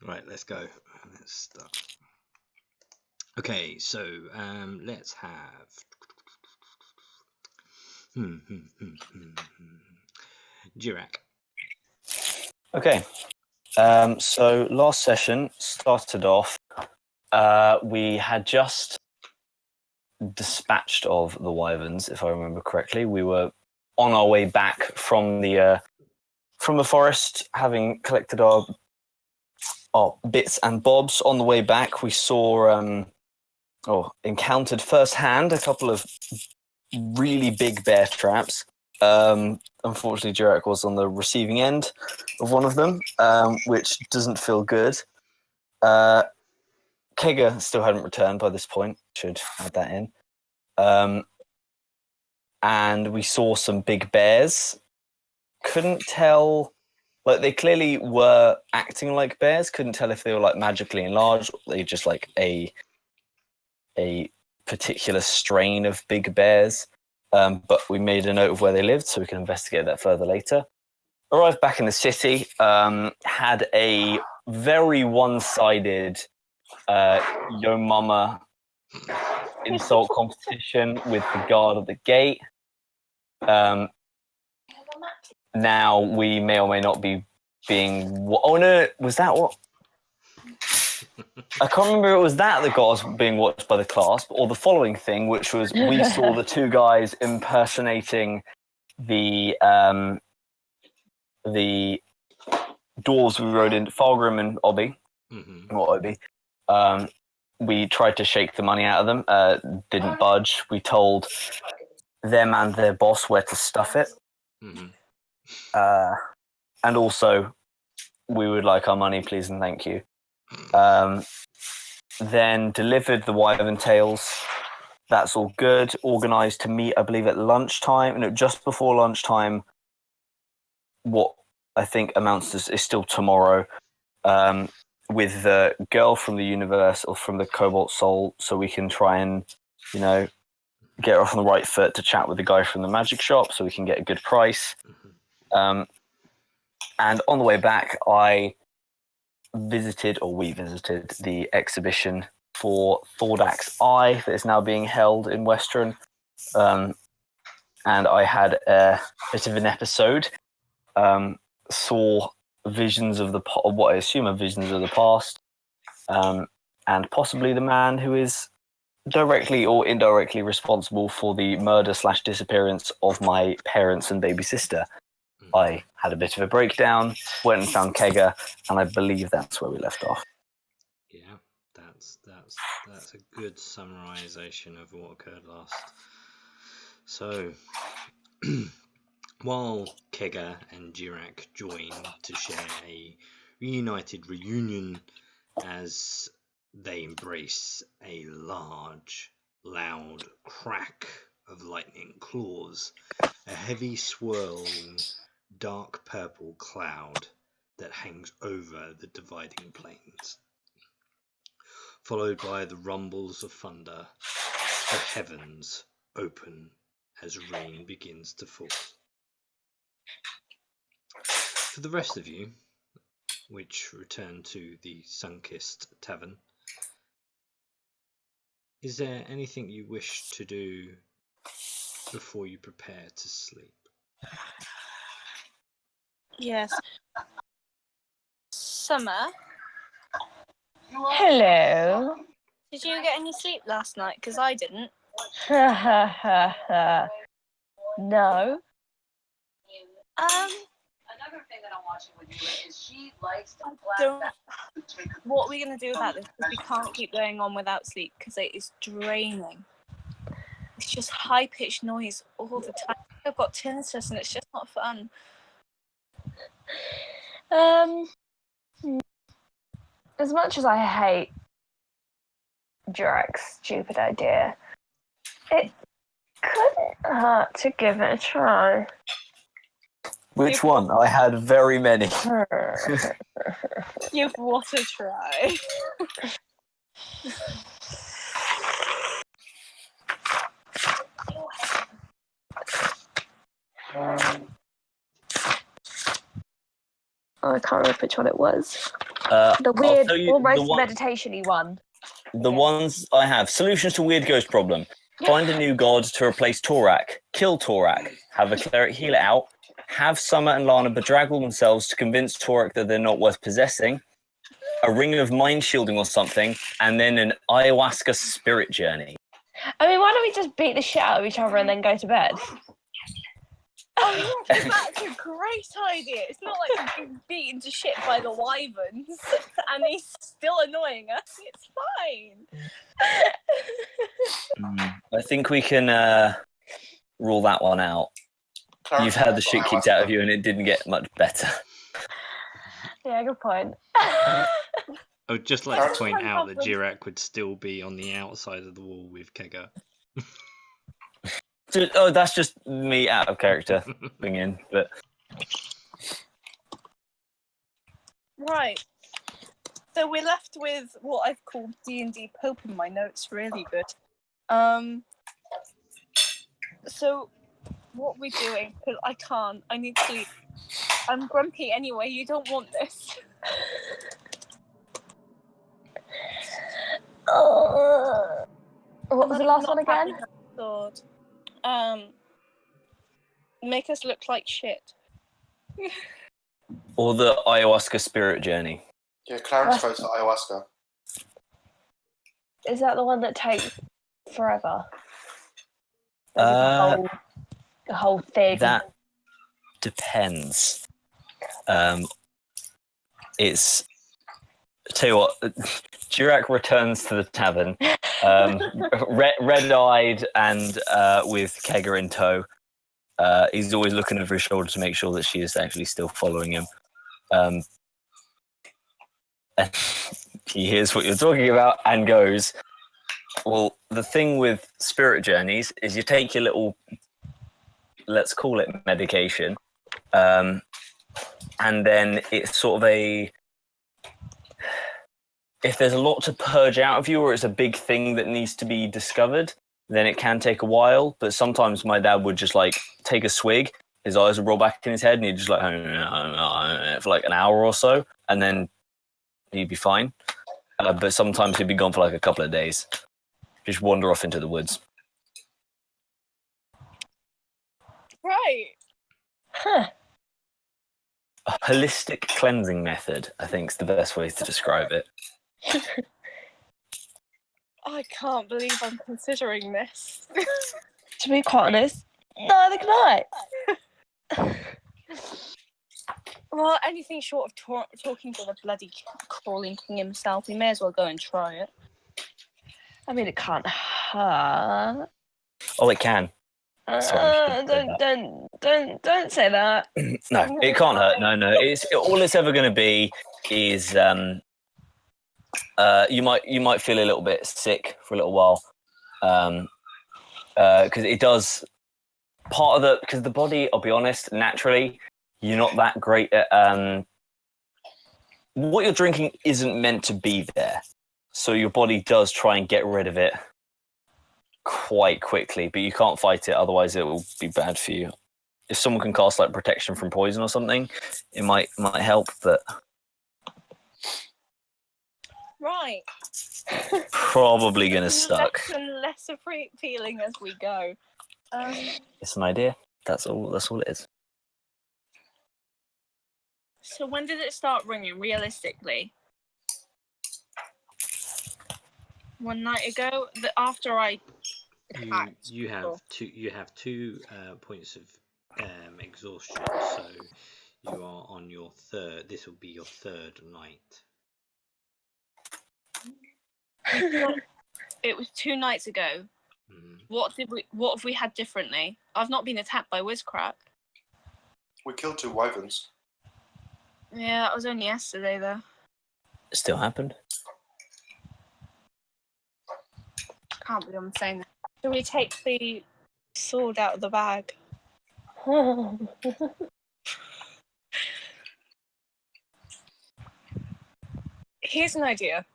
Right, let's go. Let's start. Okay, so let's have. Jirak. Okay. So last session started off. We had just dispatched of the wyverns, if I remember correctly. We were on our way back from the forest, having collected our bits and bobs. On the way back, we saw encountered firsthand a couple of really big bear traps. Unfortunately, Jarek was on the receiving end of one of them, which doesn't feel good. Kega still hadn't returned by this point. Should add that in. And we saw some big bears. Couldn't tell. Like, they clearly were acting like bears. Couldn't tell if they were like magically enlarged, or they just like a particular strain of big bears. But we made a note of where they lived, so we can investigate that further later. Arrived back in the city. Had a very one-sided Yo Mama insult competition with the guard at the gate. Now we may or may not be being. Oh no! Was that what? I can't remember. If it was that got us being watched by the class, or the following thing, which was we saw the two guys impersonating the dwarves we rode in, Fargrim and Obi, or Obi. We tried to shake the money out of them. Didn't budge. We told them and their boss where to stuff it. And also, we would like our money, please and thank you. Then delivered the wyvern tails. That's all good. Organised to meet, I believe, at lunchtime. No, just before lunchtime. What I think amounts to is still tomorrow. With the girl from the universe or from the Cobalt Soul, so we can try and, get her off on the right foot to chat with the guy from the magic shop, so we can get a good price. And on the way back, we visited the exhibition for Thordak's Eye that is now being held in Western. And I had a bit of an episode. Saw visions of what I assume are visions of the past, and possibly the man who is directly or indirectly responsible for the murder/disappearance of my parents and baby sister. I had a bit of a breakdown, went and found Kega, and I believe that's where we left off. Yeah, that's a good summarization of what occurred last. So, while Kega and Jirak join to share a reunited reunion as they embrace a large, loud crack of lightning claws, a heavy swirling dark purple cloud that hangs over the dividing plains, followed by the rumbles of thunder. The heavens open as rain begins to fall. For the rest of you, which return to the sun-kissed tavern, is there anything you wish to do before you prepare to sleep? Yes. Summer, Hello. did you get any sleep last night? Because I didn't. No. Another thing that I'm watching with you is she likes to What are we going to do about this? Because we can't keep going on without sleep because it is draining. It's just high-pitched noise all the time. I've got tinnitus and it's just not fun. As much as I hate Jarek's stupid idea, it couldn't hurt to give it a try. Which one? I had very many. Give what a try. I can't remember which one it was. The I'll weird, tell you almost meditation-y one. the ones I have. Solutions to weird ghost problem. Find a new god to replace Torak. Kill Torak. Have a cleric heal it out. Have Summer and Lana bedraggle themselves to convince Torak that they're not worth possessing. A ring of mind shielding or something. And then an ayahuasca spirit journey. I mean, why don't we just beat the shit out of each other and then go to bed? Oh yeah, that's a great idea. It's not like he's been beaten to shit by the wyverns and he's still annoying us. It's fine. I think we can rule that one out. You've had the shit kicked out of you and it didn't get much better. Yeah, good point. I would just like to That's point what out that happens. Jirak would still be on the outside of the wall with Kega. Oh, that's just me out of character being in, but Right. So we're left with what I've called D&D Pope in my notes. Really good. So what are we doing? Because I can't. I need sleep. I'm grumpy anyway. You don't want this. What was the last one again? Sword. Make us look like shit. or the ayahuasca spirit journey. Yeah, Clarence goes to ayahuasca. Is that the one that takes forever? Uh, The whole thing. That depends. It's tell you what, Jirak returns to the tavern, red-eyed and with Kega in tow. He's always looking over his shoulder to make sure that she is actually still following him. And he hears what you're talking about and goes, well, the thing with spirit journeys is you take your little, let's call it medication, and then it's sort of if there's a lot to purge out of you or it's a big thing that needs to be discovered, then it can take a while. But sometimes my dad would just like take a swig, his eyes would roll back in his head and he'd just like for like an hour or so and then he'd be fine. But sometimes he'd be gone for like a couple of days. Just wander off into the woods. Right. Huh. A holistic cleansing method, I think, is the best way to describe it. I can't believe I'm considering this. To be quite honest, neither can I. Well, anything short of talking to the bloody crawling king himself, we may as well go and try it. I mean, it can't hurt. Oh, it can. Sorry, Don't say that. No, it can't hurt. No. All it's ever going to be is you might feel a little bit sick for a little while, because it does because the body. I'll be honest, naturally, you're not that great at what you're drinking isn't meant to be there, so your body does try and get rid of it quite quickly, but you can't fight it, otherwise it will be bad for you. If someone can cast like protection from poison or something, it might help, but Right. probably gonna suck. Less and less feeling as we go. It's an idea. That's all it is. So when did it start ringing, realistically? One night ago, after I hacked. You have two points of exhaustion, so you are on your third. This will be your third night. It was 2 nights ago. What have we had differently? I've not been attacked by Wizcrack. We killed 2 wyverns. Yeah, that was only yesterday though. It still happened. Can't believe I'm saying that. Shall we take the sword out of the bag? Here's an idea.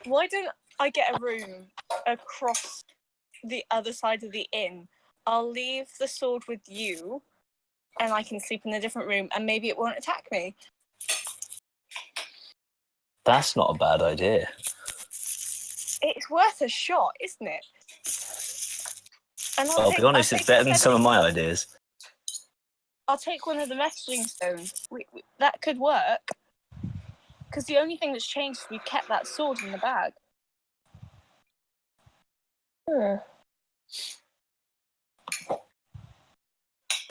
Why don't I get a room across the other side of the inn? I'll leave the sword with you, and I can sleep in a different room, and maybe it won't attack me. That's not a bad idea. It's worth a shot, isn't it? And I'll be honest, it's better than some of my ideas. I'll take one of the messaging stones. That could work. Because the only thing that's changed is we kept that sword in the bag.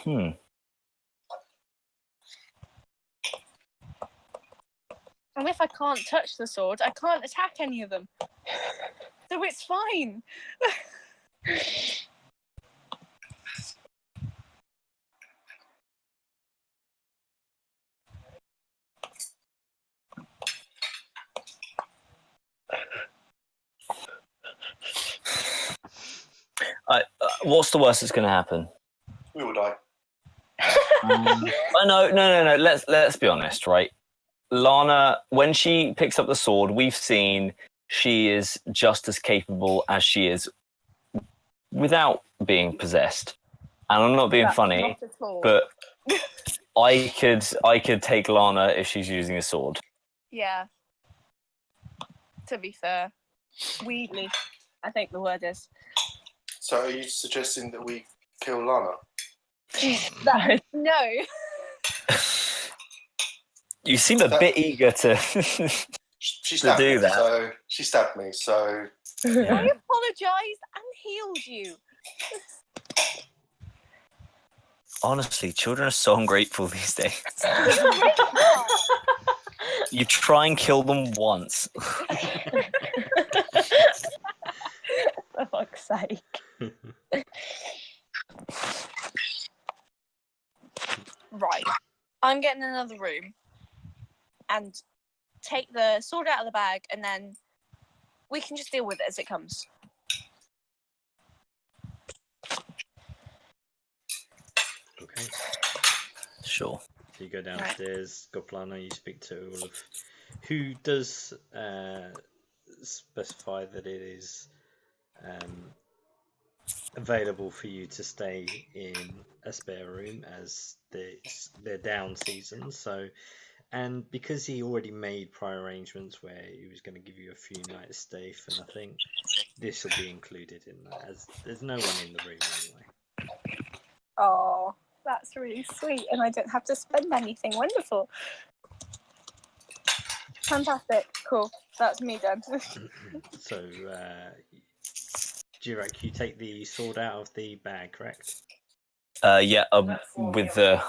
Hmm. And if I can't touch the sword, I can't attack any of them. So it's fine. What's the worst that's going to happen? We will die. No. Let's be honest, right? Lana, when she picks up the sword, we've seen she is just as capable as she is without being possessed. And I'm not being funny, Not at all. but I could take Lana if she's using a sword. Yeah. To be fair. Wheatley, I think the word is. So are you suggesting that we kill Lana? No. You seem a bit eager to She stabbed do me, that. so she stabbed me, so I apologised and healed you. Honestly, children are so ungrateful these days. You try and kill them once. For fuck's sake. Right. I'm getting another room and take the sword out of the bag, and then we can just deal with it as it comes. Okay. Sure. You go downstairs, Goplana, you speak to all of who does specify that it is available for you to stay in a spare room as they're down season. So, and because he already made prior arrangements where he was going to give you a few nights stay for nothing, this will be included in that, as there's no one in the room anyway. Oh, that's really sweet, and I don't have to spend anything. Wonderful. Fantastic. Cool. That's me done. So, Jirak, you take the sword out of the bag, correct? With the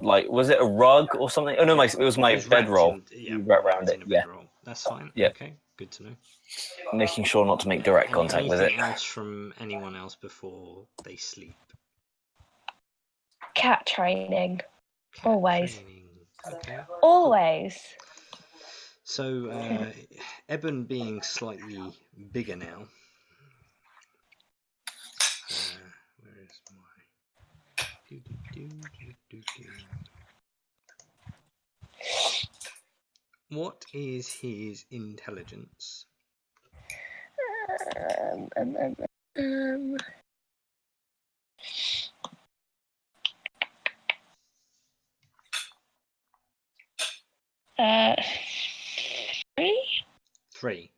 like, was it a rug or something? Oh no, it was my bedroll. Wrapped in a bedroll. That's fine. Yeah. Okay, good to know. Making sure not to make direct contact with it. Anything else from anyone else before they sleep? Cat training. Cat Always. training. Okay. Always. So, Eben being slightly bigger now. Where is my... What is his intelligence? Three? 3.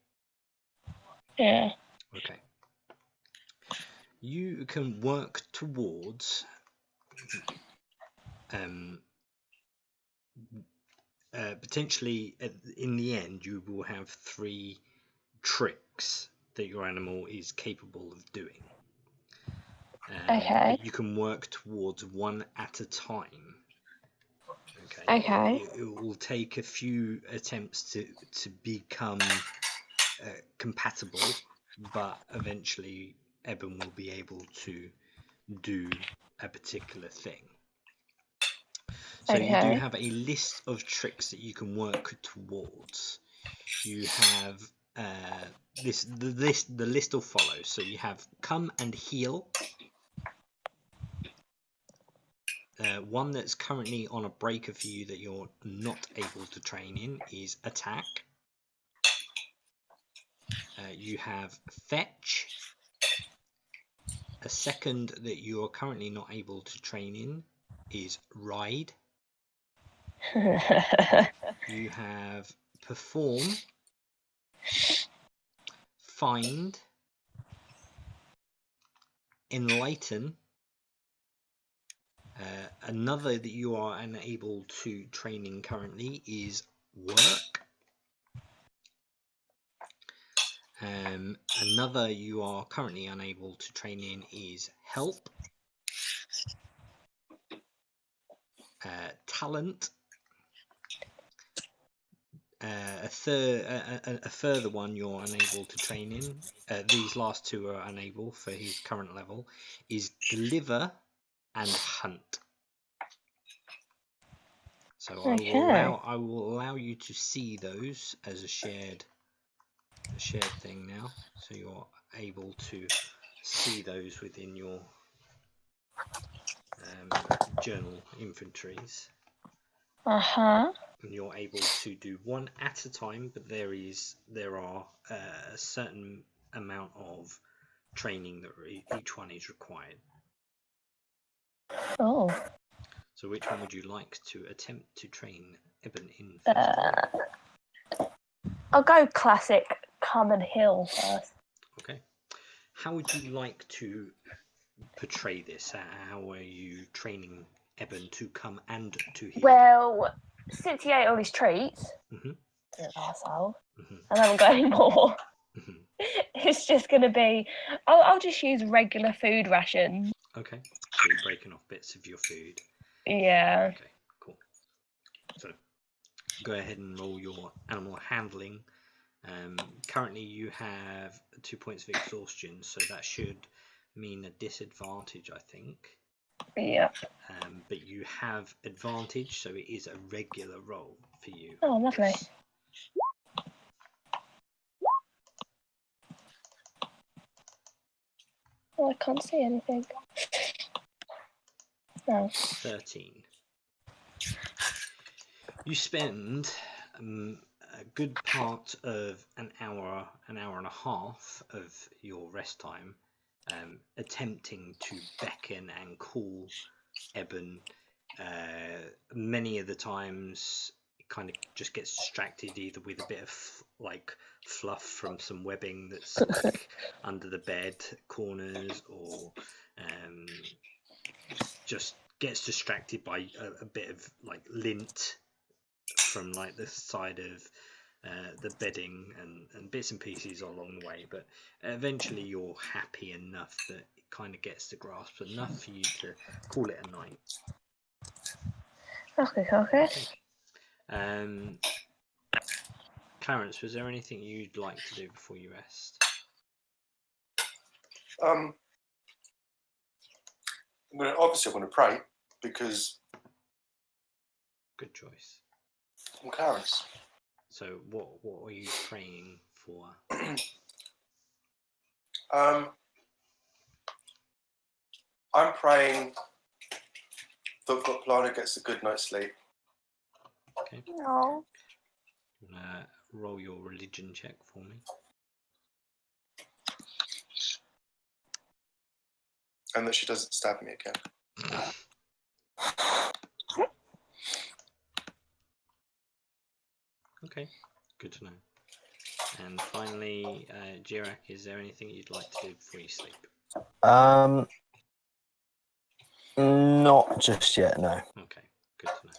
Yeah. Okay. You can work towards potentially in the end you will have 3 tricks that your animal is capable of doing. Okay. But you can work towards one at a time. Okay. It will take a few attempts to become compatible, but eventually Eben will be able to do a particular thing. So you do have a list of tricks that you can work towards. You have the list will follow. So you have come and heal. One that's currently on a breaker for you that you're not able to train in is attack. You have fetch. A second that you are currently not able to train in is ride. You have perform, find, enlighten. Another that you are unable to train in currently is work. Another you are currently unable to train in is help. Talent. A further one you're unable to train in. These last two are unable for his current level. Is deliver and hunt. So Okay. I will allow you to see those as a shared thing now. So you're able to see those within your journal inventories. And you're able to do one at a time, but there are a certain amount of training that each one is required. Oh. So which one would you like to attempt to train Eben in first? I'll go classic Common Hill first. Okay. How would you like to portray this? How are you training Eben to come and to heal? Well, since he ate all his treats, Mhm. an arsehole, Mhm. and I haven't got any more, Mhm. it's just going to be, I'll just use regular food rations. Okay. So you're breaking off bits of your food. Yeah. Okay, cool. So go ahead and roll your animal handling. Currently you have 2 points of exhaustion, so that should mean a disadvantage, I think. Yeah. But you have advantage, so it is a regular roll for you. Oh, lovely. Oh, I can't see anything. No. 13. You spend a good part of an hour and a half of your rest time attempting to beckon and call Eben. Many of the times it kind of just gets distracted either with a bit of like fluff from some webbing that's like under the bed corners, or just gets distracted by a bit of like lint from like the side of the bedding and bits and pieces along the way. But eventually you're happy enough that it kind of gets to grasp enough for you to call it a night. Okay. Clarence, was there anything you'd like to do before you rest? I'm gonna pray because Good choice. I'm Clarence. So what are you praying for? I'm praying that Plana gets a good night's sleep. Okay. No. You wanna roll your religion check for me? And that she doesn't stab me again. Okay, good to know. And finally, Jirak, is there anything you'd like to do before you sleep? Not just yet, no. Okay, good to know.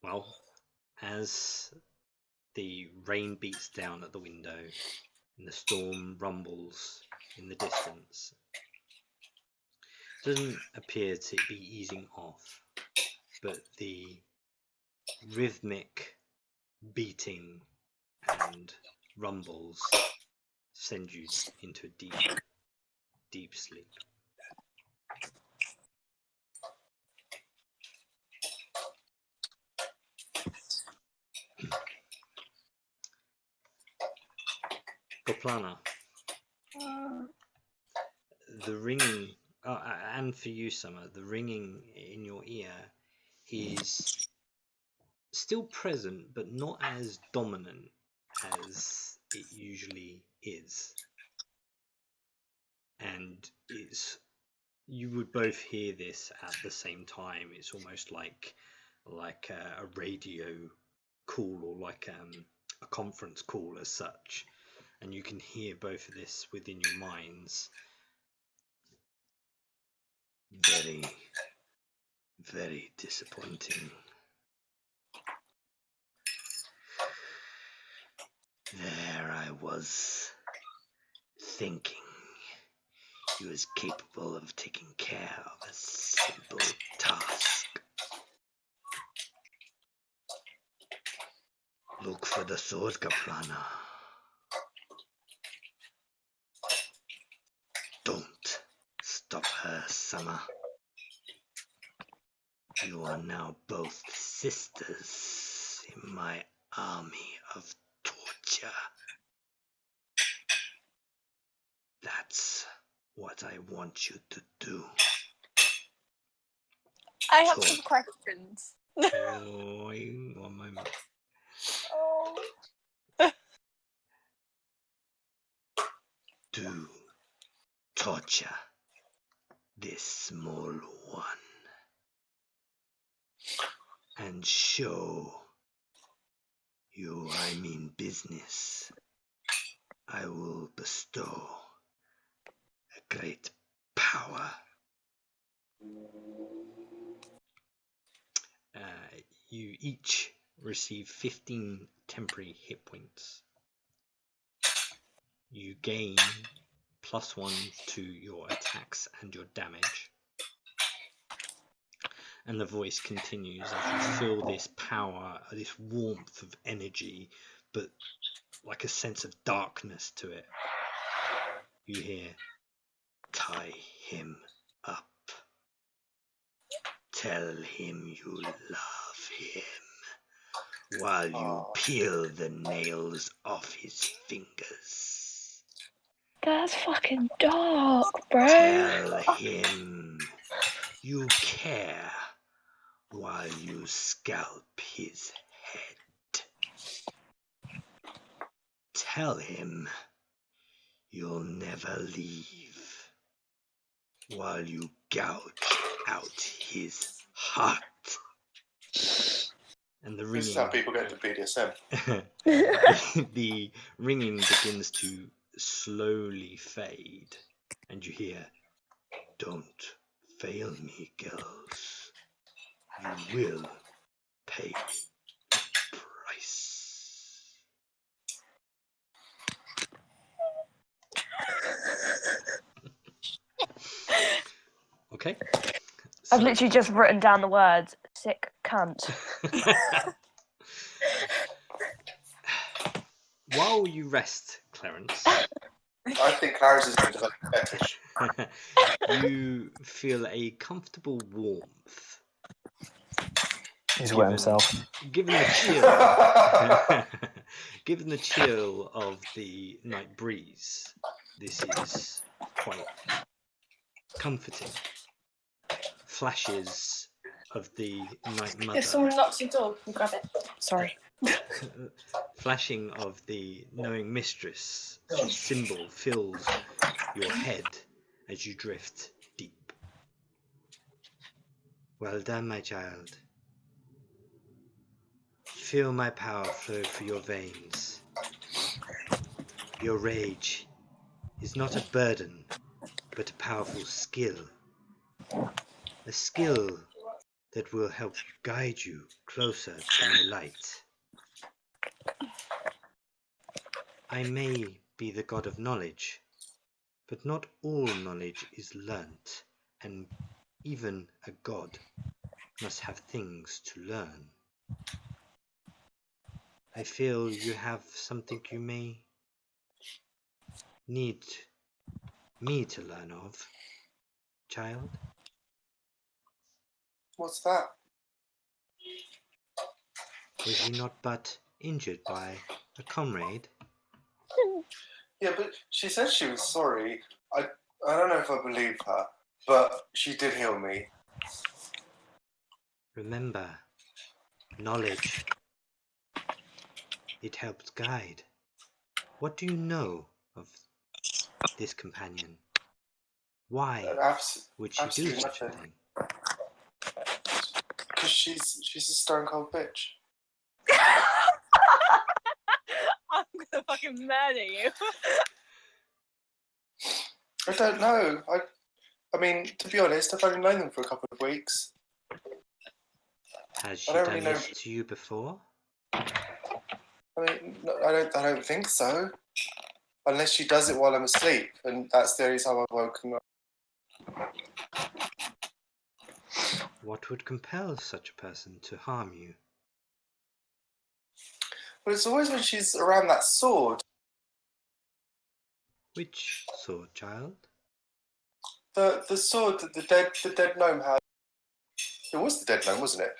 Well, as the rain beats down at the window and the storm rumbles in the distance, it doesn't appear to be easing off, but the rhythmic beating and rumbles send you into a deep sleep. Goplana, the ringing, and for you, Summer, the ringing in your ear is still present, but not as dominant as it usually is. And it's You would both hear this at the same time. It's almost like a radio call, or like a conference call as such, and you can hear both of this within your minds. Very, very disappointing. There I was, thinking he was capable of taking care of a simple task. Look for the sword, Kaplana. Don't stop her, Sama. You are now both sisters in my army of torture. That's what I want you to do. I have Talk. some questions. Oh, one moment. Oh. Do torture this small one and show you I mean business. I will bestow a great power. You each receive 15 temporary hit points. You gain +1 to your attacks and your damage. And the voice continues as you feel this power, this warmth of energy, but like a sense of darkness to it. You hear, tie him up. Tell him you love him while you peel the nails off his fingers. That's fucking dark, bro. Tell him you care while you scalp his head. Tell him you'll never leave while you gouge out his heart. And the This is how ringing, people get to BDSM. the ringing begins to slowly fade, and you hear, "Don't fail me, girls. You will pay the price." Okay. I've literally just written down the words "sick cunt." While you rest, Clarence, I think Clarence is going to develop a fetish. you feel a comfortable warmth. He's wet himself. Given the chill, given the chill of the night breeze, this is quite comforting. Flashes of the night mother. If someone knocks your door, you grab it. Sorry. Flashing of the knowing mistress symbol fills your head as you drift deep. Well done, my child. Feel my power flow through your veins. Your rage is not a burden, but a powerful skill. A skill that will help guide you closer to my light. I may be the god of knowledge, but not all knowledge is learnt, and even a god must have things to learn. I feel you have something you may need me to learn of, child. What's that? Was you not but injured by a comrade? Yeah, but she said she was sorry. I don't know if I believe her, but she did heal me. Remember, knowledge. It helps guide. What do you know of this companion? Why would she do absolutely such a nothing. thing? Because she's a stone cold bitch. I'm gonna fucking murder you. I don't know. I mean, to be honest, I've only known them for a couple of weeks. Has she I don't done really know. this to you before? I mean, no, I don't think so. Unless she does it while I'm asleep, and that's the only time I've woken up. What would compel such a person to harm you? But it's always when she's around that sword. Which sword, child? The sword that the dead gnome had. It was the dead gnome, wasn't it?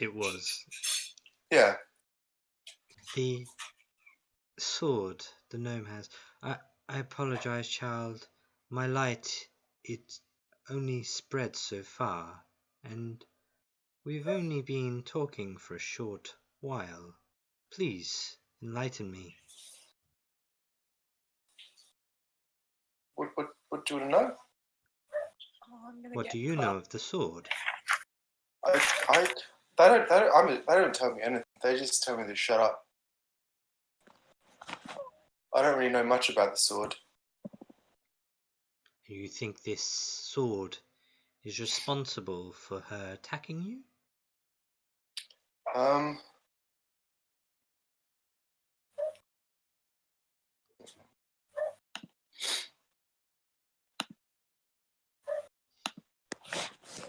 It was Yeah. the sword the gnome has. I apologize, child. My light, it only spread so far, and we've only been talking for a short while. Please, enlighten me. What do you want to know? Oh, I'm gonna What get do you cut. know of the sword? They don't tell me anything. They just tell me to shut up. I don't really know much about the sword. You think this sword is responsible for her attacking you?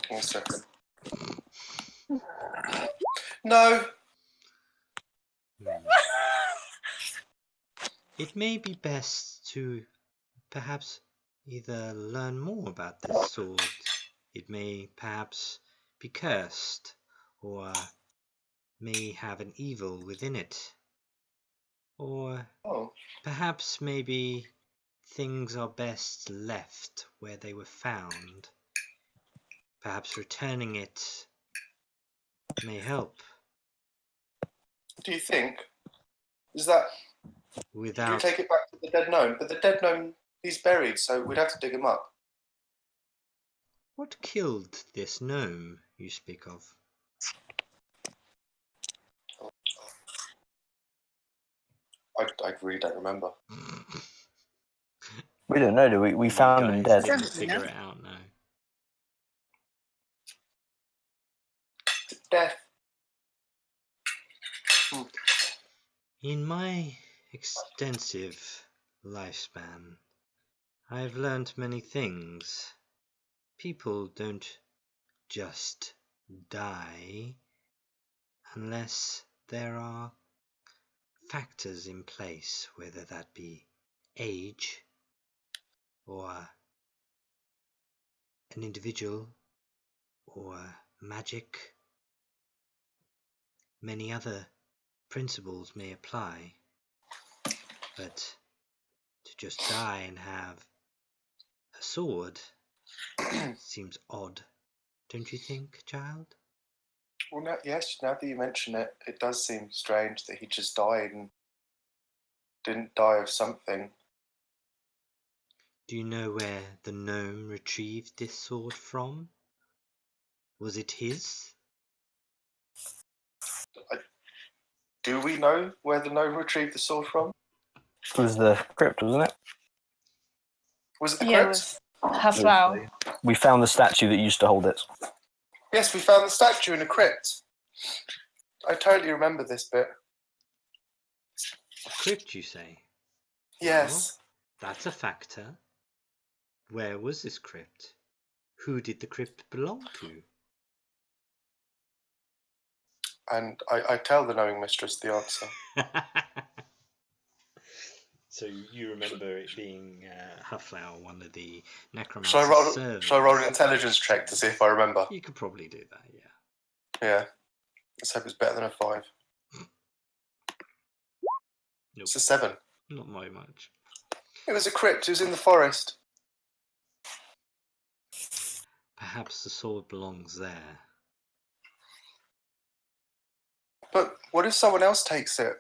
One second. No. It may be best to perhaps either learn more about this sword. It may perhaps be cursed, or may have an evil within it. Or Oh. perhaps maybe things are best left where they were found. Perhaps returning it may help. Do you think? Is that? Do you Without take it back to the dead gnome? But the dead gnome, he's buried, so we'd have to dig him up. what killed this gnome you speak of? I really don't remember. We don't know, do we? We You found him guys dead. can figure it out now. Death. In my extensive lifespan, I've learned many things. People don't just die unless there are factors in place, whether that be age or an individual or magic. Many other principles may apply, but to just die and have a sword seems odd, don't you think, child? Well, now that you mention it, it does seem strange that he just died and didn't die of something. Do you know where the gnome retrieved this sword from? Was it his? Do we know where the gnome retrieved the sword from? It was the crypt, wasn't it? Was it the Yeah, crypt? with her flower. We found the statue that used to hold it. Yes, we found the statue in a crypt. I totally remember this bit. A crypt, you say? Yes. Well, that's a factor. Where was this crypt? Who did the crypt belong to? And I tell the knowing mistress the answer. So you remember it being Hufflower, one of the necromancer's Shall I roll an intelligence check to see if I remember? You could probably do that, yeah. Yeah. Let's hope it's better than a 5. Nope. It's a 7. Not very much. It was a crypt. It was in the forest. Perhaps the sword belongs there. But what if someone else takes it?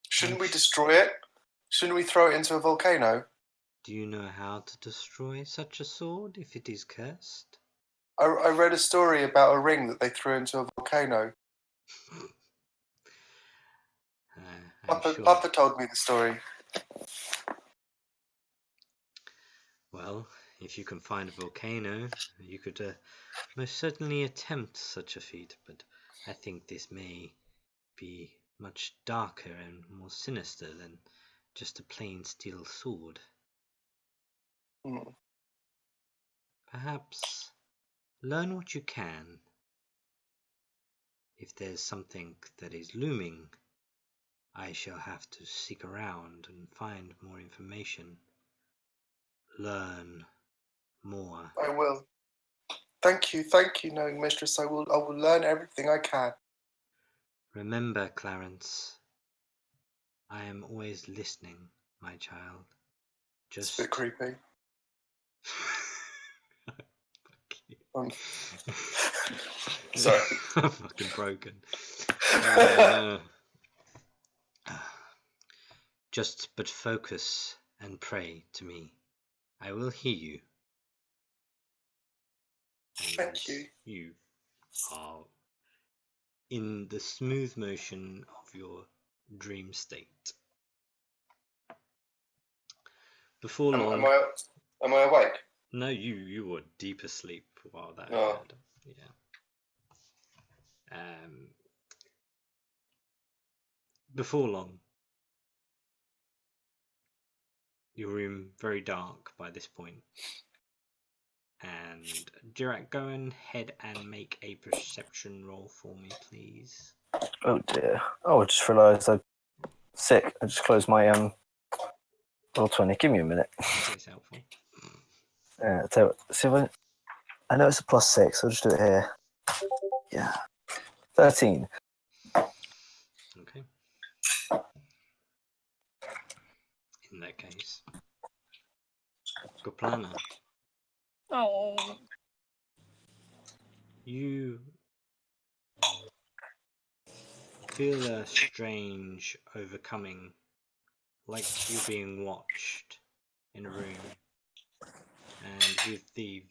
Shouldn't we destroy it? Shouldn't we throw it into a volcano? Do you know how to destroy such a sword if it is cursed? I read a story about a ring that they threw into a volcano. I'm sure. Papa told me the story. Well, if you can find a volcano, you could most certainly attempt such a feat, but I think this may be much darker and more sinister than just a plain steel sword. Hmm. Perhaps learn what you can. If there's something that is looming, I shall have to seek around and find more information. Learn more. I will. Thank you, knowing mistress. I will learn everything I can. Remember, Clarence, I am always listening, my child. It's a bit creepy. Fuck you. Sorry. I'm fucking broken. Just but focus and pray to me. I will hear you. Thank you. You are in the smooth motion of your dream state. Before long, Am I awake? no, you were deep asleep while that Oh. occurred. Yeah. Before long, your room very dark by this point. And Jirak, go ahead and make a perception roll for me, please. Oh dear. Oh, I just realised I'm sick. I just closed my roll 20. Give me a minute. It's helpful. See if I know it's a +6. I'll just do it here. Yeah. 13. Okay. In that case, Goplana, Oh. you feel a strange overcoming, like you're being watched in a room, and with the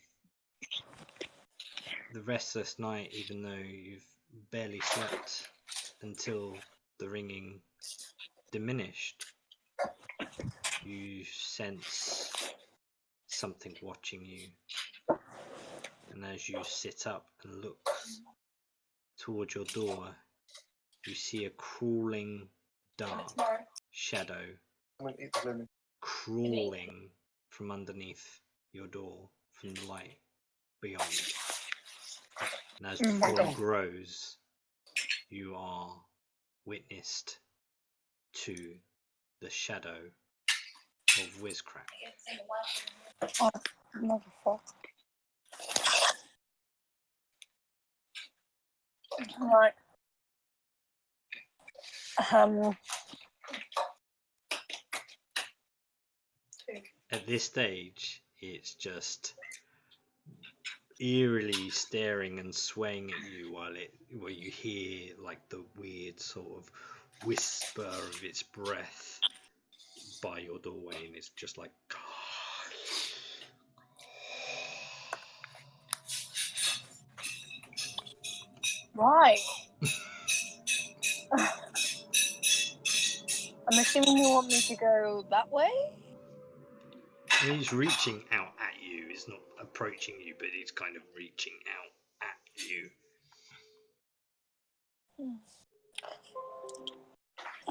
restless night, even though you've barely slept until the ringing diminished, you sense something watching you, and as you sit up and look towards your door, you see a crawling dark shadow crawling from underneath your door from the light beyond. And as the crawl grows, you are witnessed to the shadow of Wizcrack. Oh, motherfucker. Right. At this stage, it's just eerily staring and swaying at you while you hear like the weird sort of whisper of its breath by your doorway, and it's just like Right. I'm assuming you want me to go that way? I mean, it's reaching out at you. It's not approaching you, but it's kind of reaching out at you.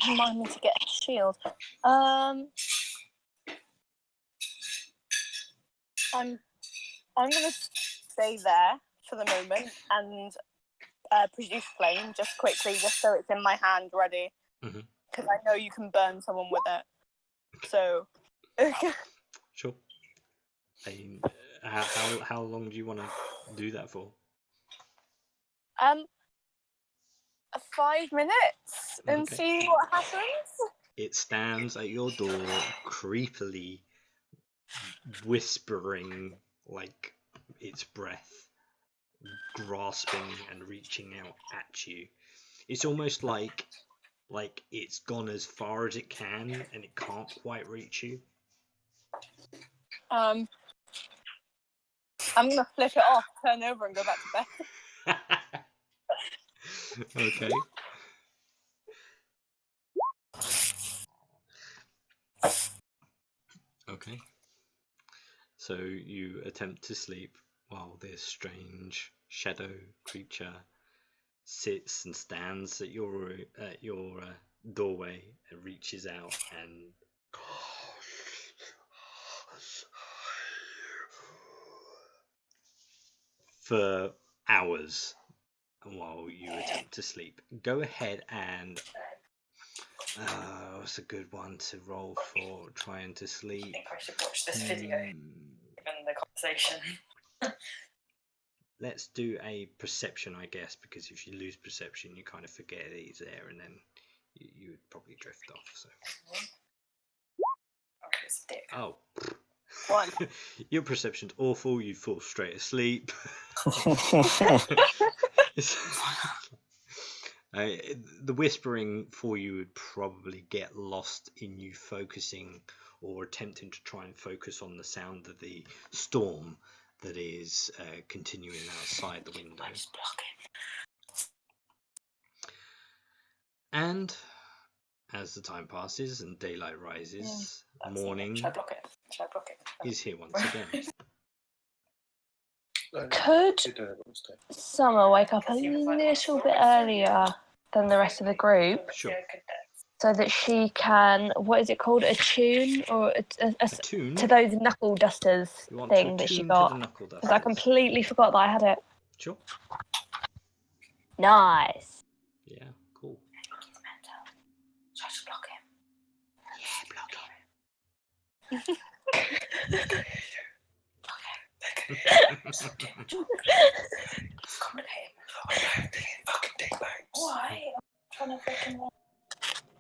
Remind me to get a shield. I'm gonna stay there for the moment and produce flame just quickly, just so it's in my hand ready. Because I know you can burn someone with it. So. Sure. I mean, how long do you want to do that for? 5 minutes and see what happens. It stands at your door, creepily whispering like its breath, grasping and reaching out at you. It's almost like it's gone as far as it can and it can't quite reach you. I'm gonna flip it off, turn over, and go back to bed. Okay. Okay. So you attempt to sleep while this strange shadow creature sits and stands at your doorway and reaches out and for hours while you attempt to sleep. Go ahead and what's a good one to roll for trying to sleep? I think I should watch this video given the conversation. Let's do a perception, I guess, because if you lose perception, you kind of forget that he's there, and then you would probably drift off. So. It's a dick. Oh. One. Your perception's awful. You fall straight asleep. The whispering for you would probably get lost in you focusing or attempting to try and focus on the sound of the storm that is continuing outside the window. And as the time passes and daylight rises, morning Should I block it? is here once again. Could Summer wake up a little bit earlier than the rest of the group Sure. so that she can, what is it called, attune or Attune? to those knuckle dusters You want thing to that she attune got? to the knuckle dusters. Because I completely forgot that I had it. Sure. Nice. Yeah, cool. Should I just block him? Yeah, block him. It's complicated. Fucking dick bangs. Why? I'm trying to fucking run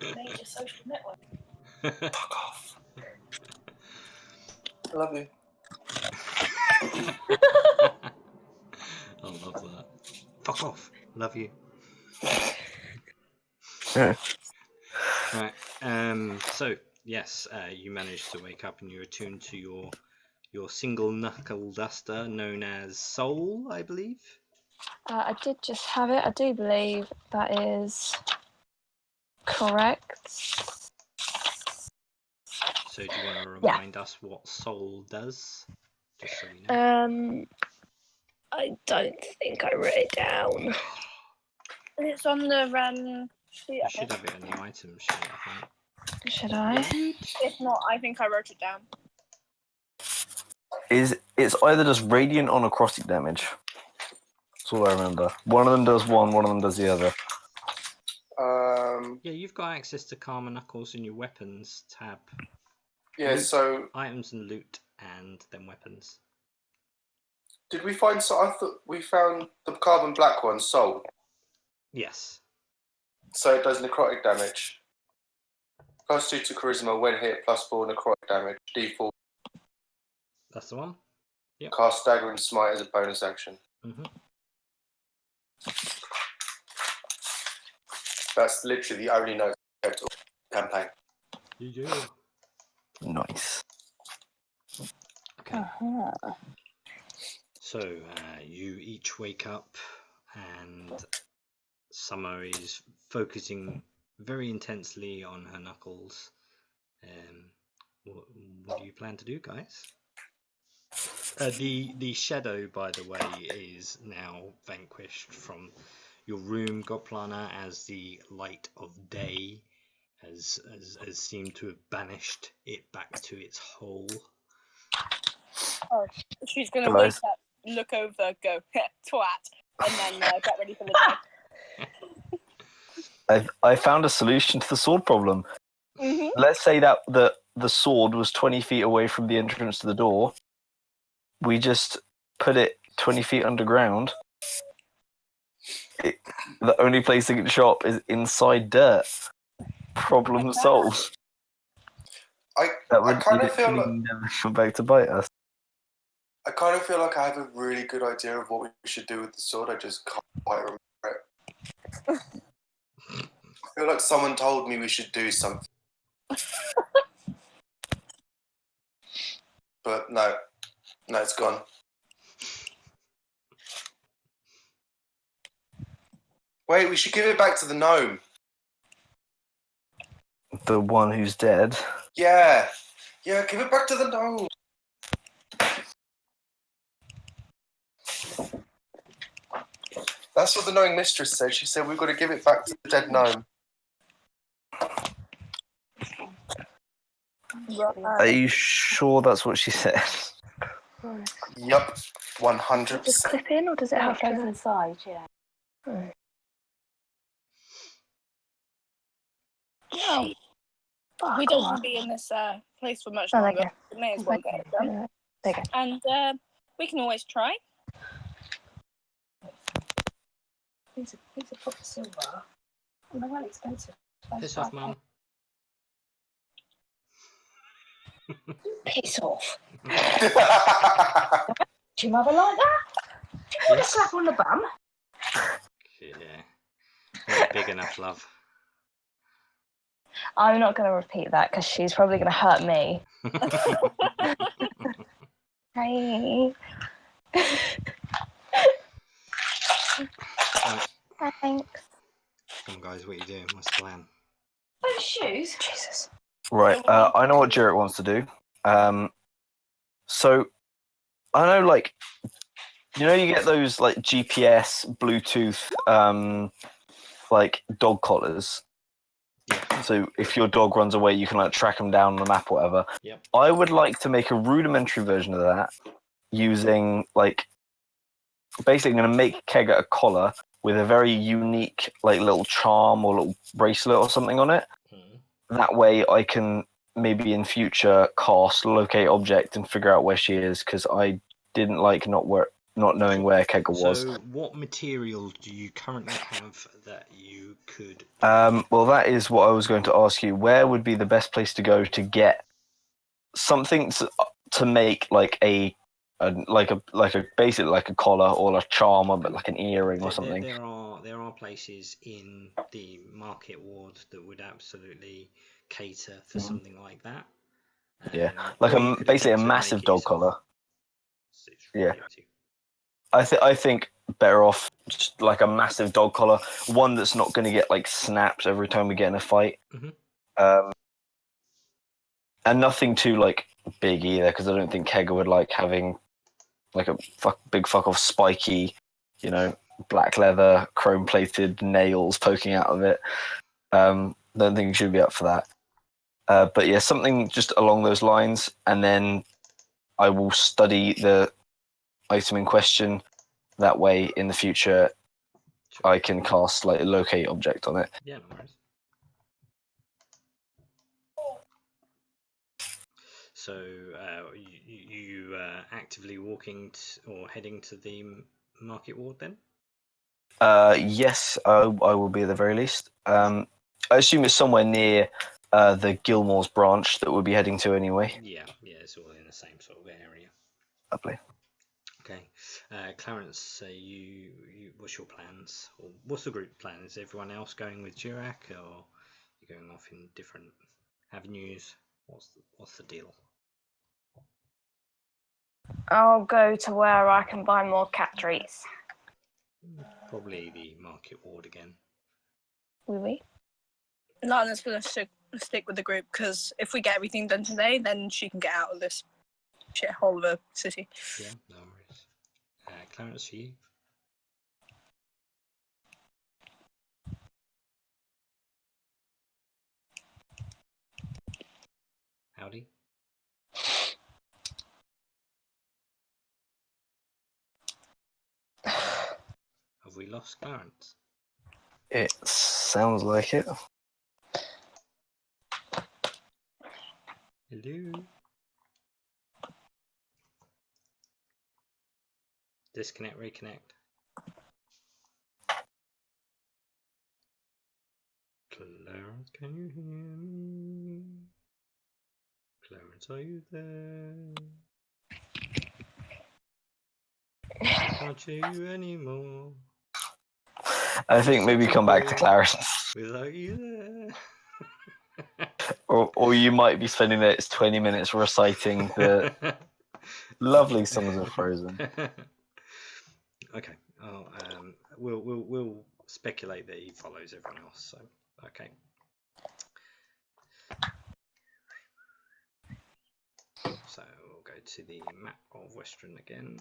a major social network. Fuck off. I love you. I love that. Fuck off. Love you. Right. So yes, you managed to wake up and you're attuned to your single knuckle duster known as Soul, I believe. I did just have it. I do believe that is correct. So do you want to remind us what Soul does? Just so we know. I don't think I wrote it down. It's on the sheet. You should have it in the item sheet, I think. Should I? If not, I think I wrote it down. It's either just radiant or necrotic damage. That's all I remember. One of them does one of them does the other. Yeah, you've got access to Karma Knuckles in your weapons tab. Yeah, so Items and loot, and then weapons. did we find? So I thought we found the carbon black one, Soul. Yes. So it does necrotic damage. +2 to charisma when hit, +4 necrotic damage. D4. That's the one. Yep. Cast dagger and smite as a bonus action. Mm-hmm. That's literally the only note of the campaign. Yeah. Nice. Okay. Uh-huh. So you each wake up, and Summer is focusing very intensely on her knuckles. What do you plan to do, guys? The shadow, by the way, is now vanquished from your room, Godplana, as the light of day has seemed to have banished it back to its hole. Oh, she's gonna Guys. wake up, look over, go twat, and then get ready for the day. I found a solution to the sword problem. Mm-hmm. Let's say that the sword was 20 feet away from the entrance to the door. We just put it 20 feet underground. The only place it can shop is inside dirt. Problem solved. I kind of feel like never come back to bite us. I kind of feel like I have a really good idea of what we should do with the sword. I just can't quite remember it. I feel like someone told me we should do something. But no, it's gone. Wait, we should give it back to the gnome. The one who's dead. Yeah, give it back to the gnome. That's what the knowing mistress said. She said we've got to give it back to the dead gnome. Are you sure that's what she said? Yup, Just 100%. clip in, or does it have to go inside? Yeah. No, we don't want to be in this place for much longer. We may as well get it done. And we can always try. These are proper silver. And they're well expensive. Piss off, Mum. Piss off. Do your mother like that? Do you want a slap on the bum? Yeah. Not big enough, love. I'm not going to repeat that because she's probably going to hurt me. Hey. Right. Thanks. Come on, guys, what are you doing? What's the plan? Those shoes. Jesus. Right, I know what Jarrett wants to do. So, I know, like, you know, you get those, like, GPS, Bluetooth, like, dog collars. Yeah. So, if your dog runs away, you can, like, track them down on the map or whatever. Yep. I would like to make a rudimentary version of that using, like, basically going to make Kega a collar with a very unique, like, little charm or little bracelet or something on it. That way I can maybe in future cast locate object and figure out where she is, because I didn't like not knowing where Kega was. So what material do you currently have that you could... Well, that is what I was going to ask you. Where would be the best place to go to get something to make like a basically like a collar or a charm, but like an earring or something? There are places in the market ward that would absolutely cater for something like that. Yeah, like basically a massive dog collar. Yeah, I think better off just like a massive dog collar, one that's not going to get like snapped every time we get in a fight. And nothing too like big either, because I don't think Kega would like having like a big fuck off spiky, you know, black leather, chrome plated nails poking out of it. Don't think you should be up for that. But yeah, something just along those lines, and then I will study the item in question. That way, in the future, I can cast like a locate object on it. Yeah, no worries. So, you actively walking or heading to the market ward then? Yes, I will be at the very least. I assume it's somewhere near the Gilmore's branch that we'll be heading to anyway. Yeah, it's all in the same sort of area. Lovely. Okay, Clarence, you what's your plans? Or what's the group plan? Is everyone else going with Jirak, or you going off in different avenues? What's the deal? I'll go to where I can buy more cat treats. Probably the market ward again. Oui. Lana's going to stick with the group, because if we get everything done today, then she can get out of this shithole of a city. Yeah, no worries. Clarence, for you? Howdy. Have we lost Clarence? It sounds like it. Hello? Disconnect, reconnect. Clarence, can you hear me? Clarence, are you there? I can't hear you anymore. I think maybe come back to Clarence. Without you there. or you might be spending the next 20 minutes reciting the Lovely summers are frozen. Okay. Oh, we'll speculate that he follows everyone else. So okay. So we'll go to the map of Western again.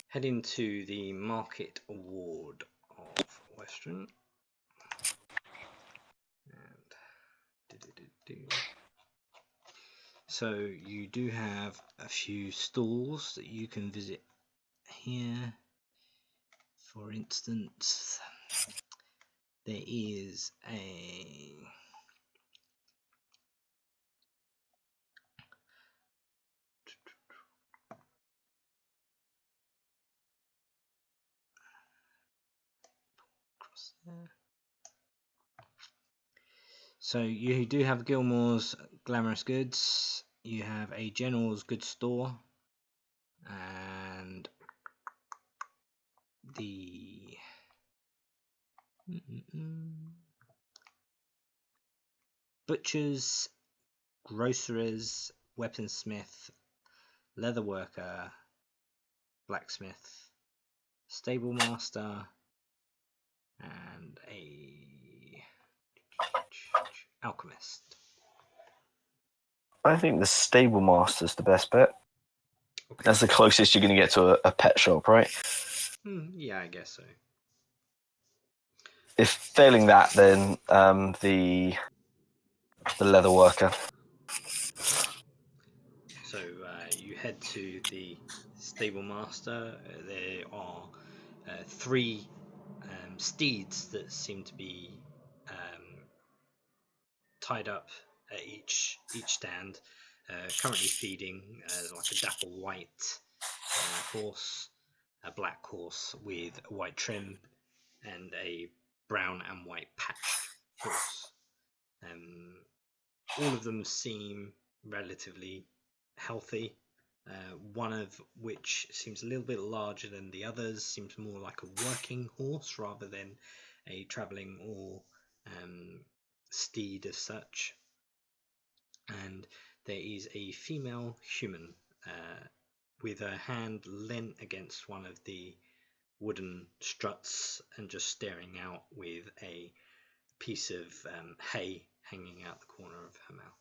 Head into the market ward of Western. And so you do have a few stalls that you can visit here. For instance, there is a cross there. So you do have Gilmore's Glamorous Goods. You have a General's Goods Store, and the Butchers, Groceries, Weaponsmith, Leatherworker, Blacksmith, Stable Master, and a Alchemist. I think the Stable Master's the best bet. Okay. That's the closest you're going to get to a pet shop, right? Yeah, I guess so. If failing that, then the leather worker. So you head to the Stable Master. There are 3 steeds that seem to be tied up at each stand, currently feeding like a dapple white horse, a black horse with a white trim, and a brown and white patched horse. All of them seem relatively healthy. One of which seems a little bit larger than the others, seems more like a working horse rather than a travelling or steed as such. And there is a female human with her hand leant against one of the wooden struts and just staring out with a piece of hay hanging out the corner of her mouth.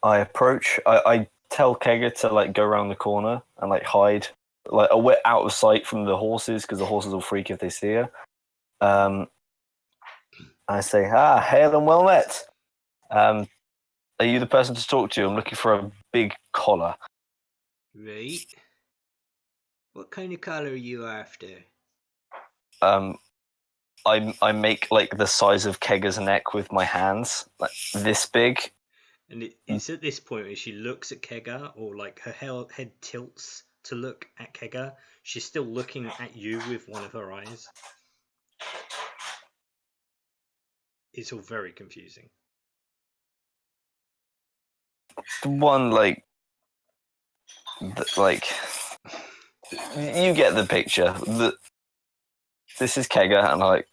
I approach. I tell Kega to like go around the corner and like hide, like a bit out of sight from the horses because the horses will freak if they see her. I say, hail and well met. Are you the person to talk to? I'm looking for a big collar. Right. What kind of collar are you after? I make like the size of Kega's neck with my hands, like this big. And it's at this point when she looks at Kega, or like her head tilts to look at Kega. She's still looking at you with one of her eyes. It's all very confusing. The one like you get the picture. This is Kega, and I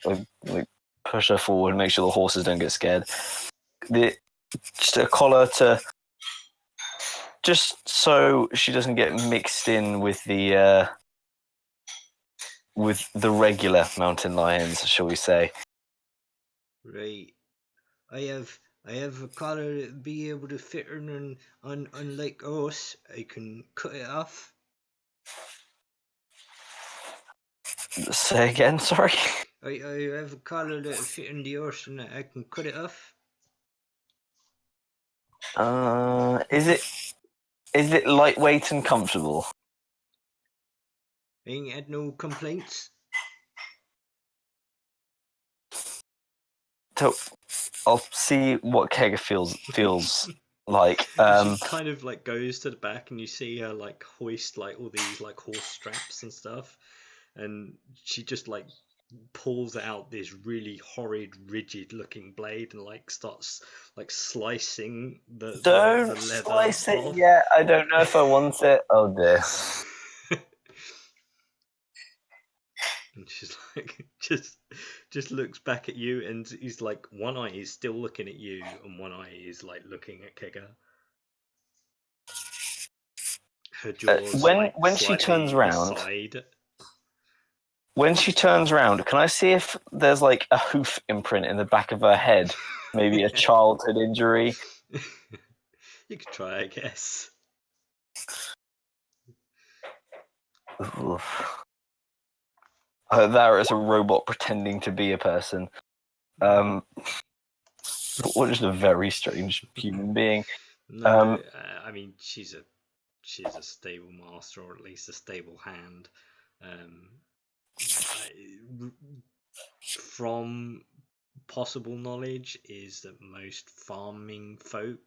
push her forward and make sure the horses don't get scared. Just a collar to, just so she doesn't get mixed in with the regular mountain lions, shall we say? Right. I have a collar that be able to fit her on like us. I can cut it off. Say again, sorry. I have a collar that fit in the horse and I can cut it off. Is it lightweight and comfortable? I ain't had no complaints. So I'll see what Kega feels like. She kind of like goes to the back, and you see her like hoist like all these like horse straps and stuff, and she just like pulls out this really horrid, rigid-looking blade and like starts like slicing the Don't leather slice it off. yet. I don't know if I want it. Oh dear. and she's like just looks back at you, and he's like, one eye is still looking at you and one eye is like looking at Kega. Her jaws when she turns around, aside. when she turns around, can I see if there's like a hoof imprint in the back of her head? Maybe a childhood injury. You could try, I guess. There is a robot pretending to be a person. What just a very strange human being. No, I mean she's a stable master, or at least a stable hand. From possible knowledge is that most farming folk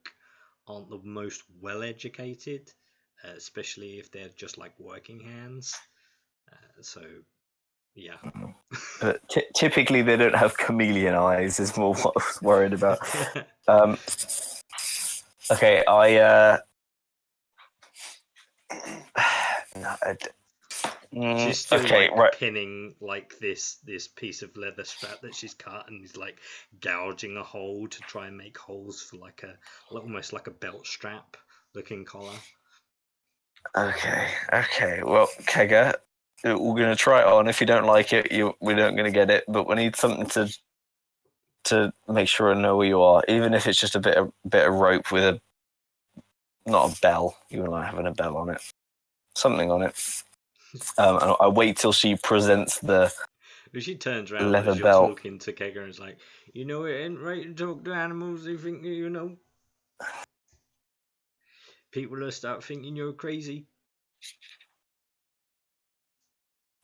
aren't the most well educated, especially if they're just like working hands. So yeah. But typically they don't have chameleon eyes, is more what I was worried about. Okay, she's still okay, like right. pinning like this piece of leather strap that she's cut, and he's like gouging a hole to try and make holes for like almost like a belt strap looking collar. Okay. Well, Kega, we're gonna try it on. If you don't like it, we're not gonna get it. But we need something to make sure I know where you are, even if it's just a bit of rope with not a bell. You and I having a bell on it, something on it. And I wait till she presents the. She turns around leather as you're belt. talking to Kega and is like, it ain't right to talk to animals. They think people will start thinking you're crazy.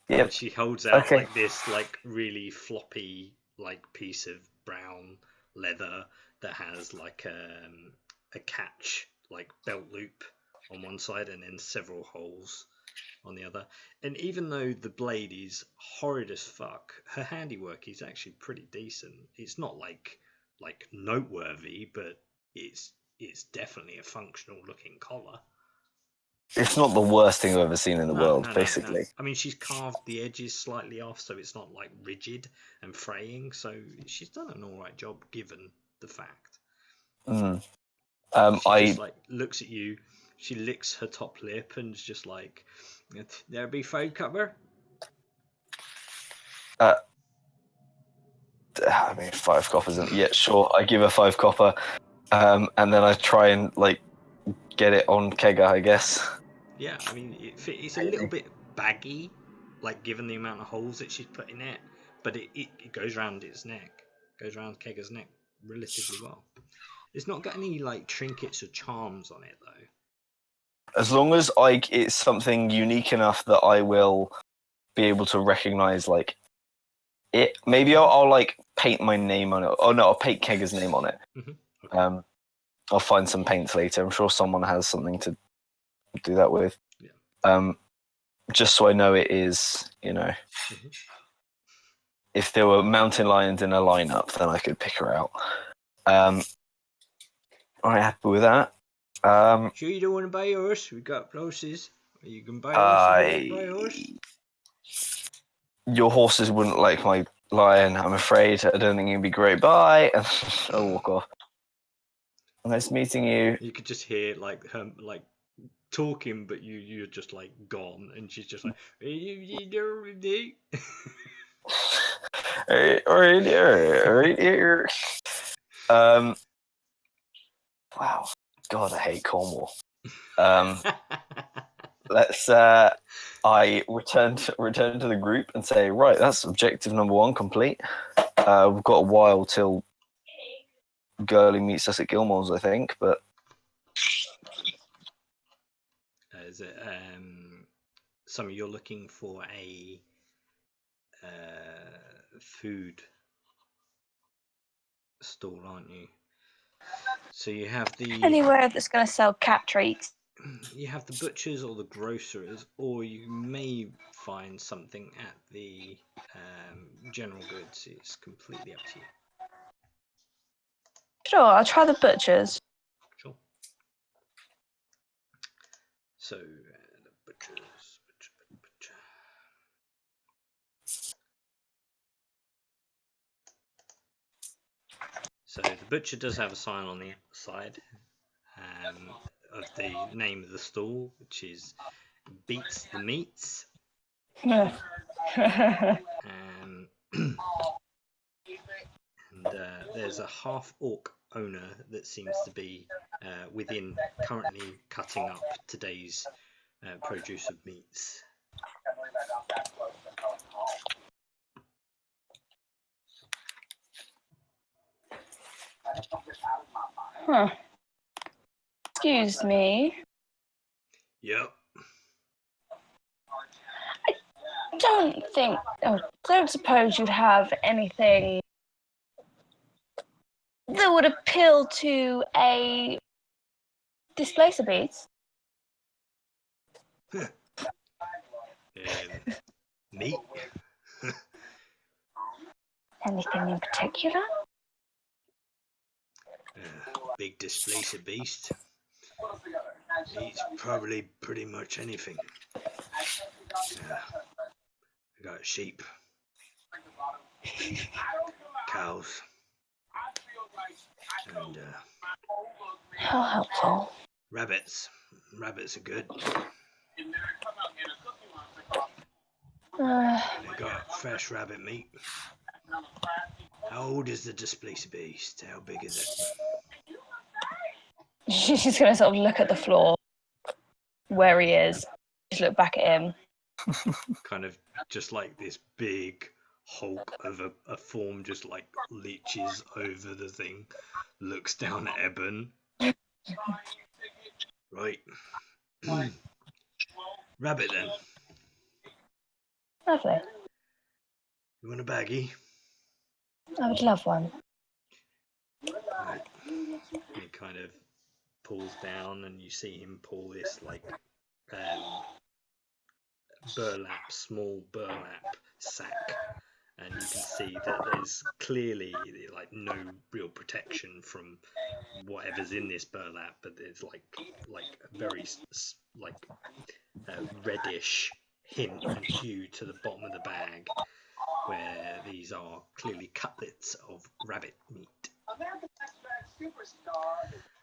Yeah. And she holds out like this like really floppy like piece of brown leather that has like a catch like belt loop on one side and then several holes on the other. And even though the blade is horrid as fuck, her handiwork is actually pretty decent. It's not like noteworthy, but it's definitely a functional looking collar. It's not the worst thing I've ever seen in the world, basically. No. I mean, she's carved the edges slightly off, so it's not like rigid and fraying. So she's done an all right job, given the fact. She just like looks at you. She licks her top lip and is just like, "There be 5 copper." I mean, 5 coppers. Yeah, sure. I give her 5 copper, and then I try and like get it on Kega, I guess. Yeah, I mean, it's a little bit baggy, like given the amount of holes that she's put in it, but it goes around its neck, goes around Kega's neck relatively well. It's not got any like trinkets or charms on it though. As long as it's something unique enough that I will be able to recognize, like it. Maybe I'll like paint my name on it. Oh no, I'll paint Kega's name on it. Mm-hmm. Okay. I'll find some paints later. I'm sure someone has something to do that with. Yeah. Just so I know it is, Mm-hmm. If there were mountain lions in a lineup, then I could pick her out. I'm happy with that. Sure you don't want to buy yours? We got places. You can buy horses. Buy a horse. Your horses wouldn't like my lion, I'm afraid. I don't think it'd be great. Bye. And I'll walk off. Nice meeting you. You could just hear like her like talking, but you're just like gone, and she's just like, Wow. God, I hate Cornwall. Let's. I return to the group and say, right, that's objective number 1 complete. We've got a while till Gurley meets us at Gilmore's, I think, but. Is it Summer, you're looking for a food stall, aren't you? So you have anywhere that's going to sell cat treats. You have the butchers or the grocers, or you may find something at the general goods. It's completely up to you. Sure, I'll try the butchers. Sure. So the butchers. So the butcher does have a sign on the outside of the name of the stall, which is Beats the Meats. And there's a half-orc owner that seems to be within, currently cutting up today's produce of meats. Huh. Excuse me. Yep. Don't suppose you'd have anything that would appeal to a displacer beast? Meat? Anything in particular? Big displacer beast. Eats probably pretty much anything. I got sheep, cows, and How helpful. rabbits. Rabbits are good. I got fresh rabbit meat. How old is the displacer beast? How big is it? She's going to sort of look at the floor where he is. Just look back at him. Kind of just like this big hulk of a form just like leeches over the thing, looks down at Eben. Right. Rabbit then. Lovely. You want a baggie? I would love one. Right. He kind of pulls down and you see him pull this like small burlap sack, and you can see that there's clearly like no real protection from whatever's in this burlap, but there's like a very like reddish hint and hue to the bottom of the bag, where these are clearly cutlets of rabbit meat.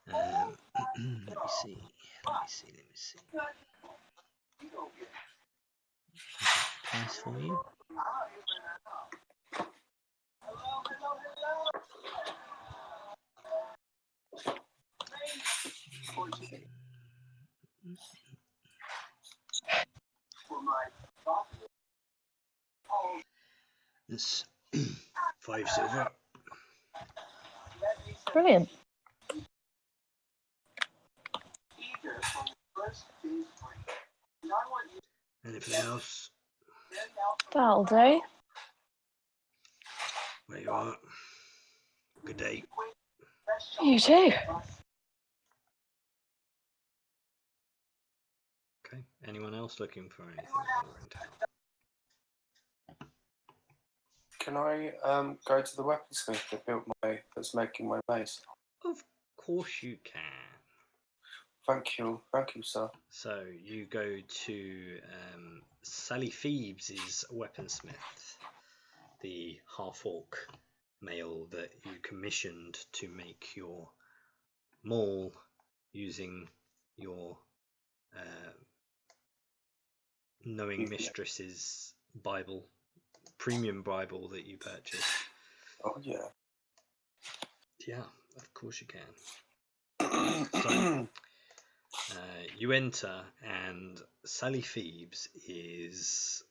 Let me see. Price for you. It's 5 silver. Brilliant. Anything else? That'll do. Where you are. Good day. You too. Okay. Anyone else looking for anything while we're in town? Can I go to the weaponsmith that's making my mace? Of course you can. Thank you, sir. So you go to Sally Phoebes' weaponsmith, the half-orc male that you commissioned to make your maul using your knowing mistress's Bible, premium Bible that you purchased. Oh yeah. Yeah, of course you can. So you enter, and Sally Phoebes is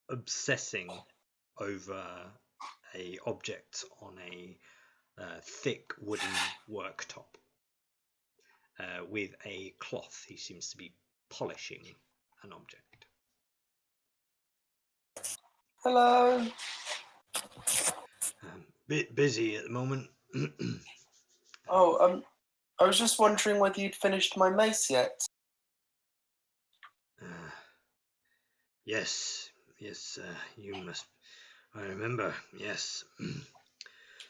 obsessing over a object on a thick wooden worktop with a cloth. He seems to be polishing an object. Hello. Bit busy at the moment. I was just wondering whether you'd finished my mace yet. Yes, you must. I remember. Yes.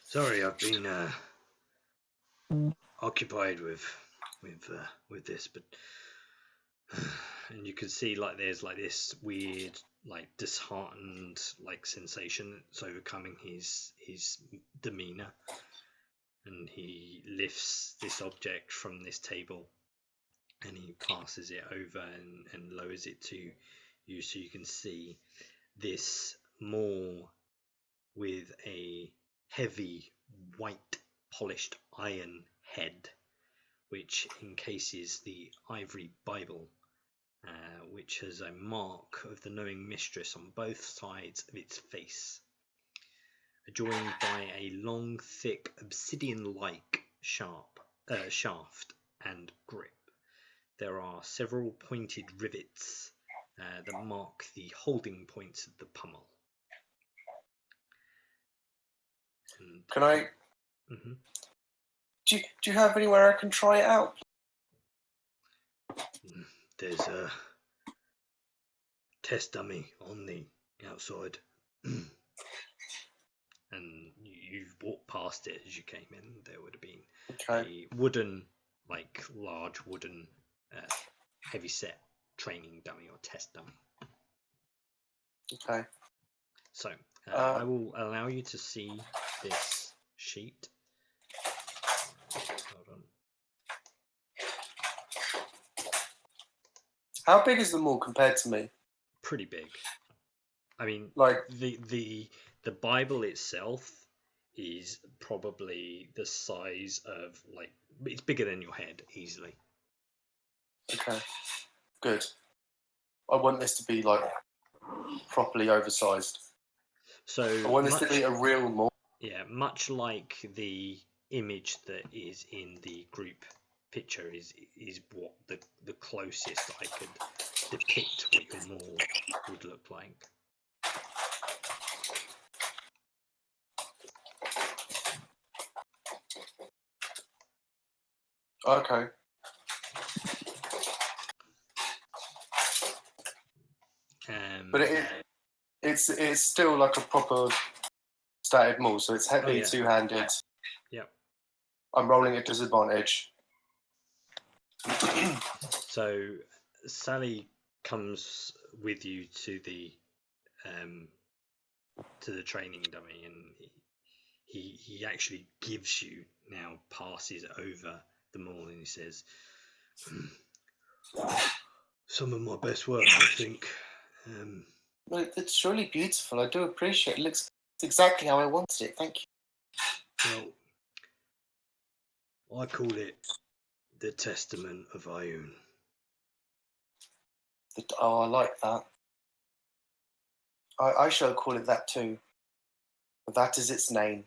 Sorry, I've been occupied with this, but and you can see like there's like this weird, like disheartened, like sensation that's overcoming his demeanor, and he lifts this object from this table and he passes it over and lowers it to you, so you can see this maul with a heavy white polished iron head, which encases the ivory Bible, which has a mark of the knowing mistress on both sides of its face, adjoined by a long, thick, obsidian-like shaft and grip. There are several pointed rivets that mark the holding points of the pummel. And, Can I? Mm-hmm. Do you have anywhere I can try it out? There's a test dummy on the outside. And you've walked past it as you came in. There would have been a wooden, like large wooden, heavy set training dummy or test dummy. Okay. So I will allow you to see this sheet. Hold on. How big is the maul compared to me? Pretty big. I mean, like the Bible itself is probably the size of, like, it's bigger than your head easily. Okay, good. I want this to be like properly oversized. So I want this to be a real maul. Yeah, much like the image that is in the group picture is what the closest I could depict what your maul would look like. Okay. But it's still like a proper stated maul, so it's heavy, two-handed. Yep. I'm rolling at disadvantage. So Sally comes with you to the training dummy, and he actually gives you, now passes over the maul, and he says, "Some of my best work, I think." Well, it's surely beautiful. I do appreciate it. It looks exactly how I wanted it. Thank you. Well, I call it the Testament of Ayun. Oh, I like that. I shall call it that too. That is its name.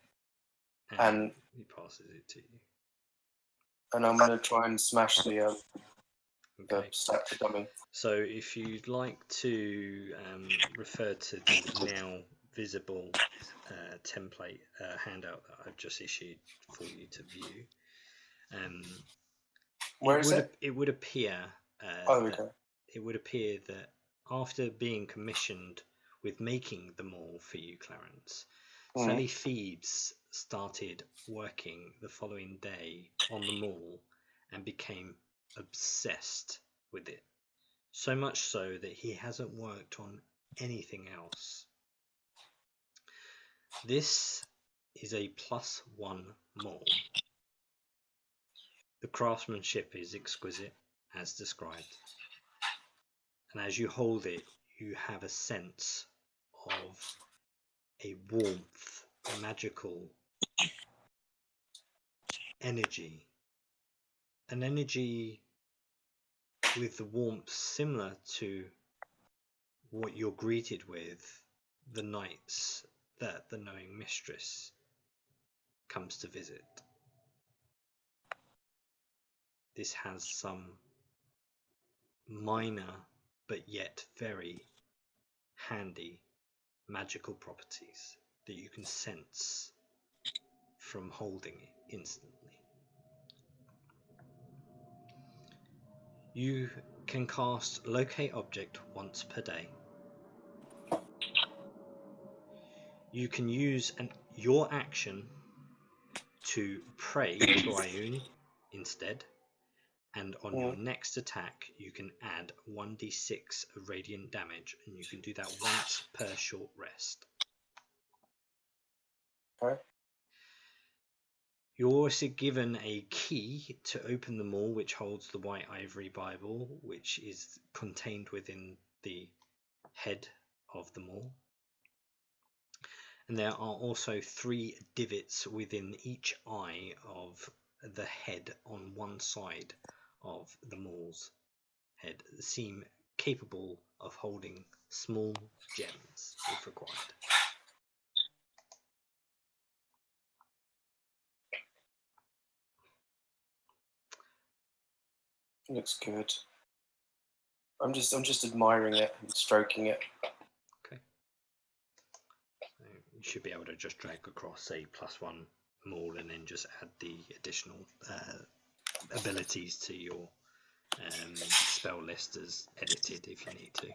And he passes it to you. And I'm going to try and smash the statue dummy. So if you'd like to refer to the now visible template handout that I've just issued for you to view, where is it? It would appear. It would appear that after being commissioned with making the maul for you, Clarence, Sally Phoebes started working the following day on the maul and became obsessed with it. So much so that he hasn't worked on anything else. This is a +1 maul. The craftsmanship is exquisite, as described. And as you hold it, you have a sense of a warmth, a magical energy. An energy with the warmth similar to what you're greeted with the nights that the knowing mistress comes to visit. This has some minor but yet very handy magical properties that you can sense from holding it instantly. You can cast Locate Object once per day. You can use your action to pray to Ayun instead, and on your next attack you can add 1d6 radiant damage, and you can do that once per short rest. Okay. You're also given a key to open the maul, which holds the White Ivory Bible, which is contained within the head of the maul. And there are also 3 divots within each eye of the head on one side of the maul's head that seem capable of holding small gems if required. Looks good. I'm just admiring it and stroking it. Okay. So you should be able to just drag across a +1 maul and then just add the additional abilities to your spell list as edited if you need to. Do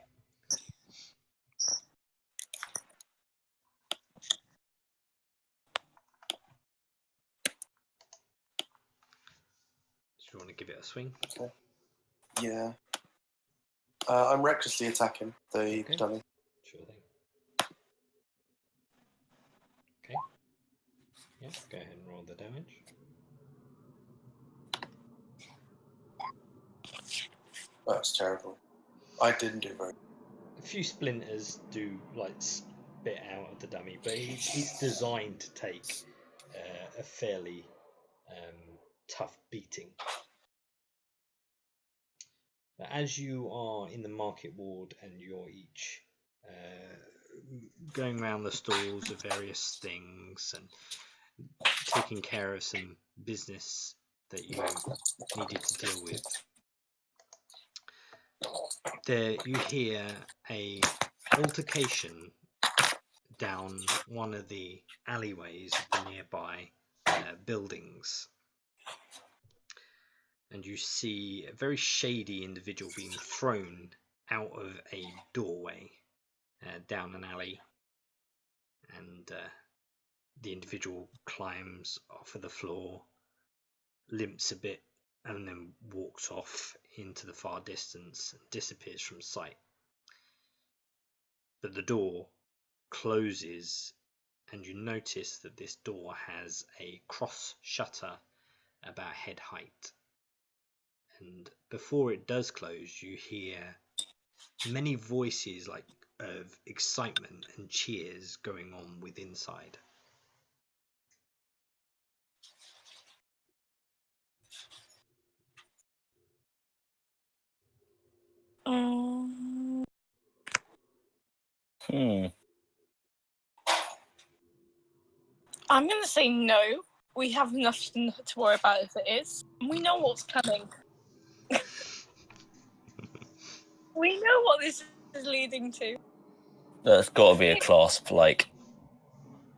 you want to give it a swing? Okay. Yeah. I'm recklessly attacking the dummy. Sure thing. Okay. Yeah, go ahead and roll the damage. That's terrible. I didn't do very. A few splinters do like spit out of the dummy, but it's designed to take a fairly tough beating. But as you are in the market ward and you're each going around the stalls of various things and taking care of some business that you needed to deal with, there you hear a altercation down one of the alleyways of the nearby buildings, and you see a very shady individual being thrown out of a doorway down an alley, and the individual climbs off of the floor, limps a bit, and then walks off into the far distance and disappears from sight. But the door closes, and you notice that this door has a cross shutter about head height. And before it does close, you hear many voices like of excitement and cheers going on with inside. I'm going to say no. We have enough to worry about if it is. We know what's coming. We know what this is leading to. There's got to be a clasp, like,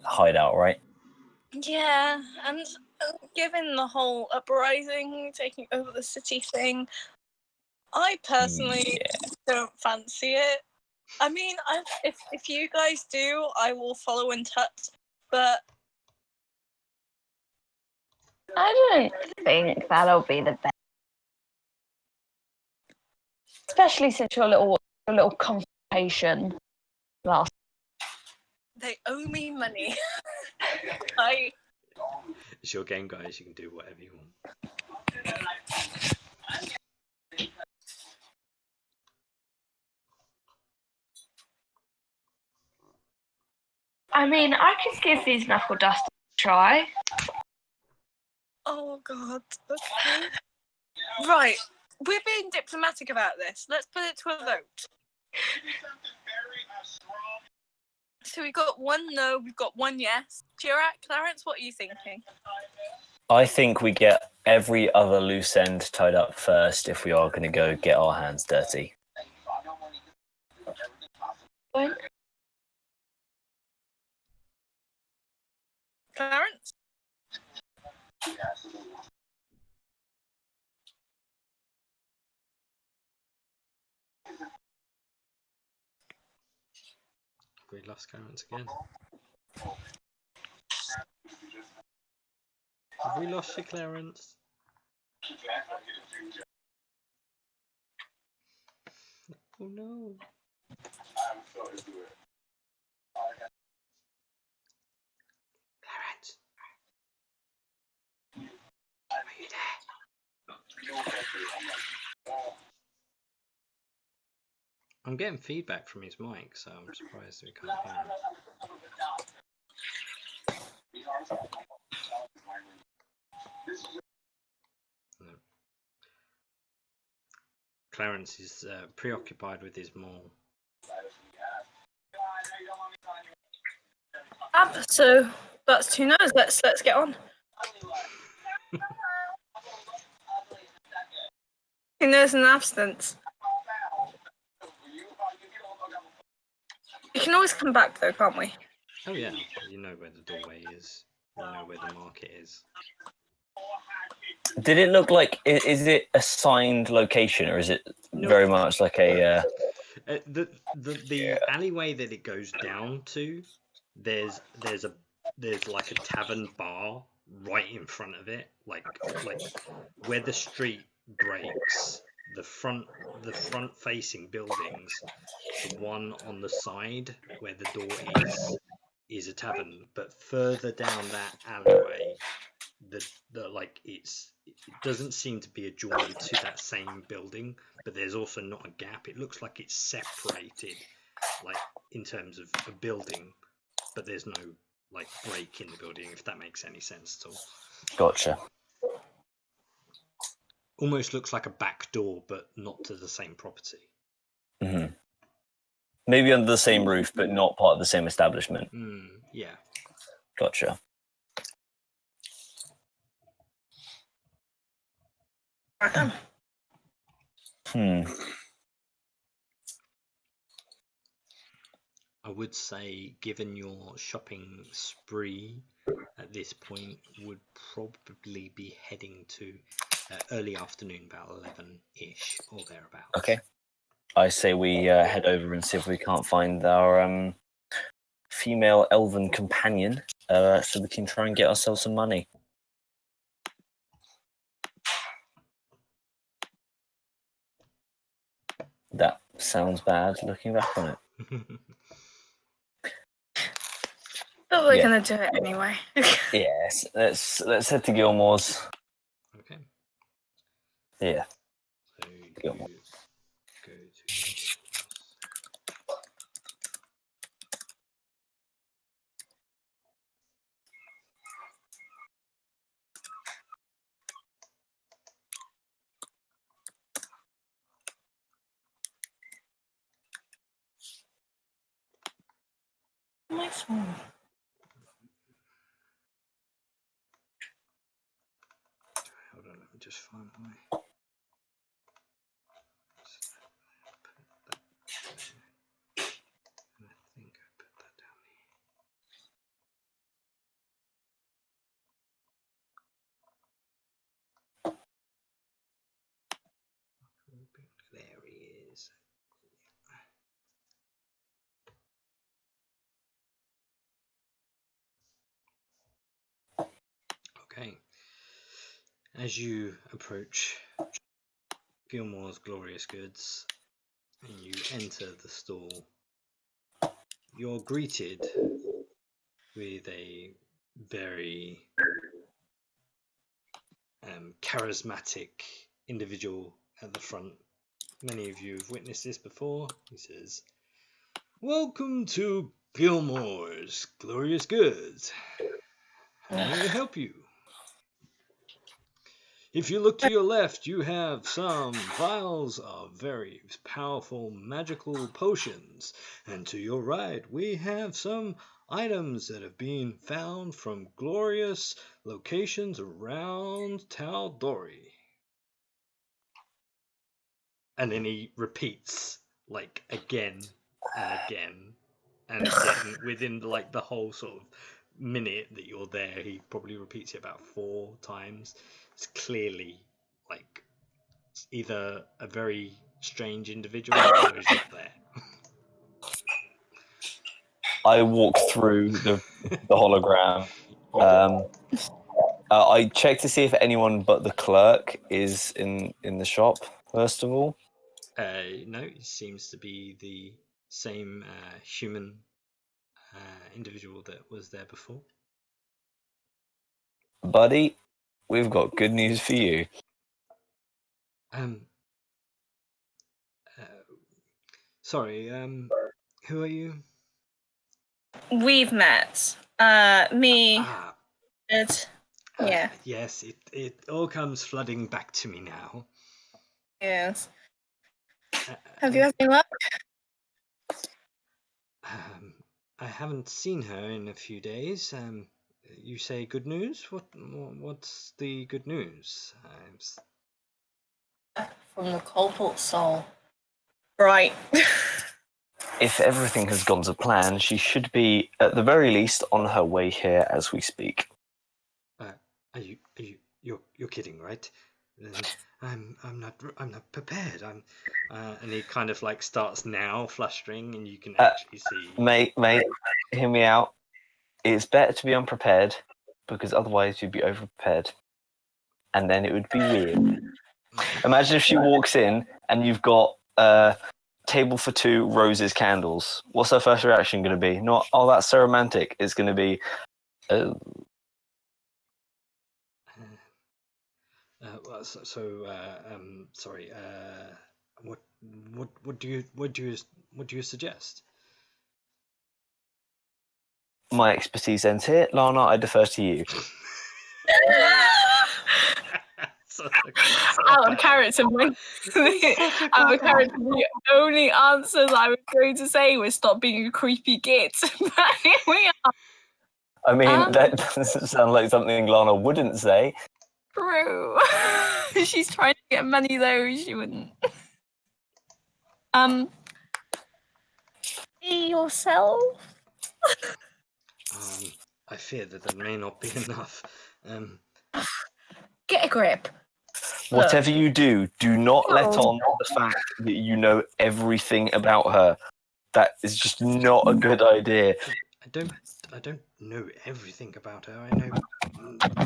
hideout, right? Yeah, and given the whole uprising, taking over the city thing, I personally don't fancy it. I mean, if you guys do, I will follow in touch, but I don't think that'll be the best. Especially since your little confrontation last. they owe me money. It's your game, guys. You can do whatever you want. I mean, I could give these knuckle dusters a try. Oh god. Okay. Right. We're being diplomatic about this. Let's put it to a vote. So we've got 1 no, we've got 1 yes. Jirak, Clarence, what are you thinking? I think we get every other loose end tied up first if we are going to go get our hands dirty. Clarence? We lost Clarence again. Have we lost you, Clarence? Oh no. Clarence. Are you there? I'm getting feedback from his mic, so I'm surprised we can't hear him. No. Clarence is preoccupied with his mole. So that's 2 no's. Let's get on. 2 no's and an absence. We can always come back though, can't we? Oh yeah, you know where the doorway is. You know where the market is. Did it look like? Is it a signed location, or is it very much like a? The alleyway that it goes down to, there's like a tavern bar right in front of it, like where the street breaks. The front facing buildings, the one on the side where the door is a tavern, but further down that alleyway, it doesn't seem to be adjoined to that same building, but there's also not a gap. It looks like it's separated, like in terms of a building, but there's no like break in the building, if that makes any sense at all. Gotcha. Almost looks like a back door, but not to the same property. Mm-hmm. Maybe under the same roof, but not part of the same establishment. Yeah. Gotcha. I would say, given your shopping spree at this point, would probably be heading to early afternoon, about 11-ish or thereabouts. Okay. I say we head over and see if we can't find our female elven companion, so we can try and get ourselves some money. That sounds bad looking back on it. But we're gonna do it anyway. Yes, let's head to Gilmore's. Okay. Yeah. So Gilmore. Go to Nice one. Hold on, let me just find my. I think I put that down here. There he is. Okay. As you approach Gilmore's Glorious Goods and you enter the stall, you're greeted with a very charismatic individual at the front. Many of you have witnessed this before. He says, "Welcome to Gilmore's Glorious Goods. How may I help you? If you look to your left, you have some vials of very powerful magical potions, and to your right, we have some items that have been found from glorious locations around Tal'Dorei." And then he repeats, like, again and again and again within, like, the whole sort of minute that you're there. He probably repeats it about 4 times. It's clearly, like, either a very strange individual or he's not there. I walk through the hologram. I check to see if anyone but the clerk is in the shop, first of all. No, it seems to be the same human individual that was there before. Buddy, we've got good news for you. Sorry, who are you? We've met. Me. Ed. Yeah. Yes, it all comes flooding back to me now. Yes. Have you had any luck? I haven't seen her in a few days. You say good news? What's the good news? From the Cobalt Soul. Right. If everything has gone to plan, she should be, at the very least, on her way here as we speak. You're kidding, right? I'm not prepared. And he kind of like starts now flustering, and you can actually see. Mate, hear me out. It's better to be unprepared, because otherwise you'd be overprepared, and then it would be weird. Imagine if she walks in and you've got table for two, roses, candles. What's her first reaction going to be? Not, oh, that's so romantic. It's going to be, sorry. What do you suggest? My expertise ends here. Lana, I defer to you. Out of character, the only answers I was going to say was stop being a creepy git. But here we are. I mean, that doesn't sound like something Lana wouldn't say. True. She's trying to get money though, she wouldn't. Be yourself. I fear that may not be enough. Get a grip. Whatever you do, do not let on the fact that you know everything about her. That is just not a good idea. I don't know everything about her. I know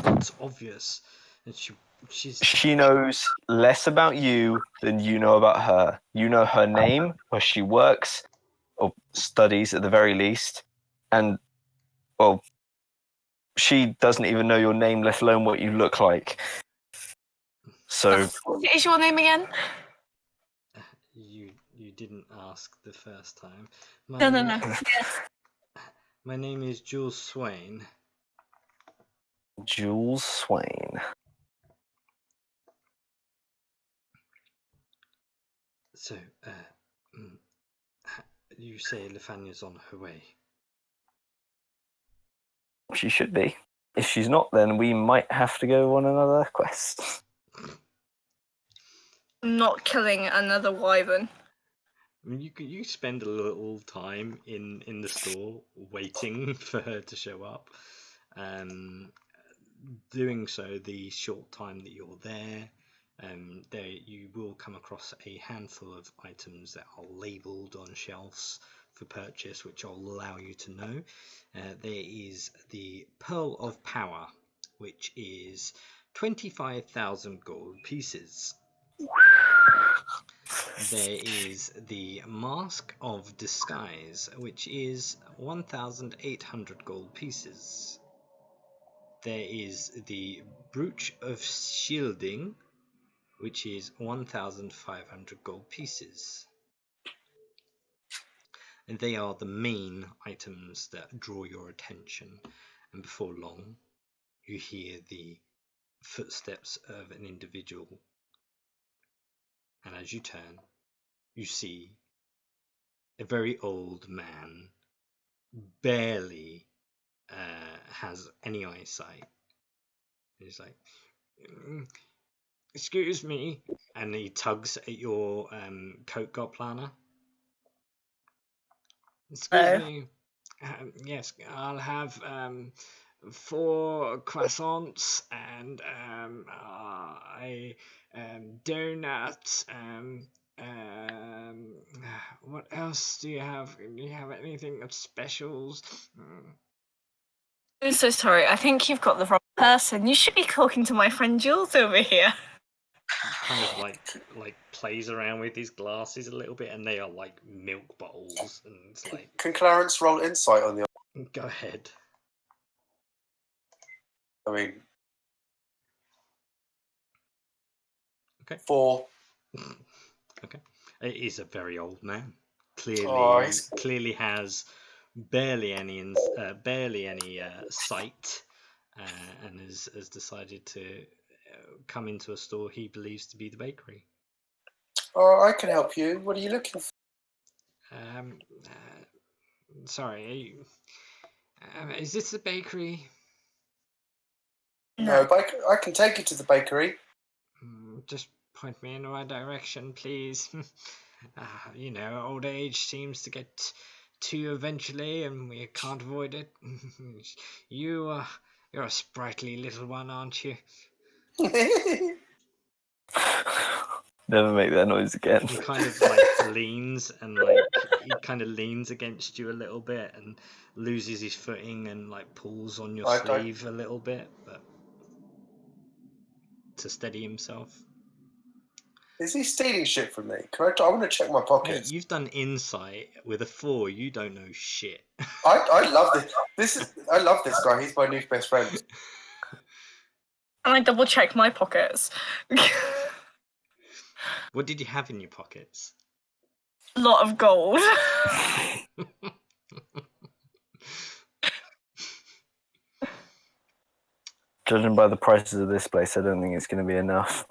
what's obvious. And she knows less about you than you know about her. You know her name, where she works, or studies at the very least. And, well, she doesn't even know your name, let alone what you look like. So, what is your name again? You didn't ask the first time. No. My name is Jules Swain. Jules Swain. So, you say Lefania's on her way? She should be. If she's not, then we might have to go on another quest. Not killing another wyvern. I mean, you spend a little time in the store waiting for her to show up. Doing so, the short time that you're there, you will come across a handful of items that are labelled on shelves for purchase, which I'll allow you to know. There is the Pearl of Power, which is 25,000 gold pieces. There is the Mask of Disguise, which is 1,800 gold pieces. There is the Brooch of Shielding, which is 1,500 gold pieces. And they are the main items that draw your attention. And before long, you hear the footsteps of an individual. And as you turn, you see a very old man, barely has any eyesight. He's like, excuse me, and he tugs at your coat gobliner. Excuse me. Yes, I'll have 4 croissants and a donut. What else do you have? Do you have anything of specials? I'm so sorry. I think you've got the wrong person. You should be talking to my friend Jules over here. kind of like plays around with his glasses a little bit, and they are like milk bottles, and it's like. Can Clarence roll insight on the? Go ahead. I mean. Okay. 4. Okay. It is a very old man. Clearly has barely any sight, and has decided to come into a store he believes to be the bakery. Oh, I can help you. What are you looking for? Sorry, is this the bakery? No, but I can take you to the bakery. Just point me in the right direction, please. Old age seems to get to you eventually, and we can't avoid it. You're a sprightly little one, aren't you? Never make that noise again. He kind of leans against you a little bit and loses his footing and pulls on your sleeve a little bit, but to steady himself. Is he stealing shit from me? I want to check my pockets. Mate, you've done insight with a 4. You don't know shit. I love this. I love this guy. He's my new best friend. And I double check my pockets. What did you have in your pockets? A lot of gold. Judging by the prices of this place, I don't think it's going to be enough.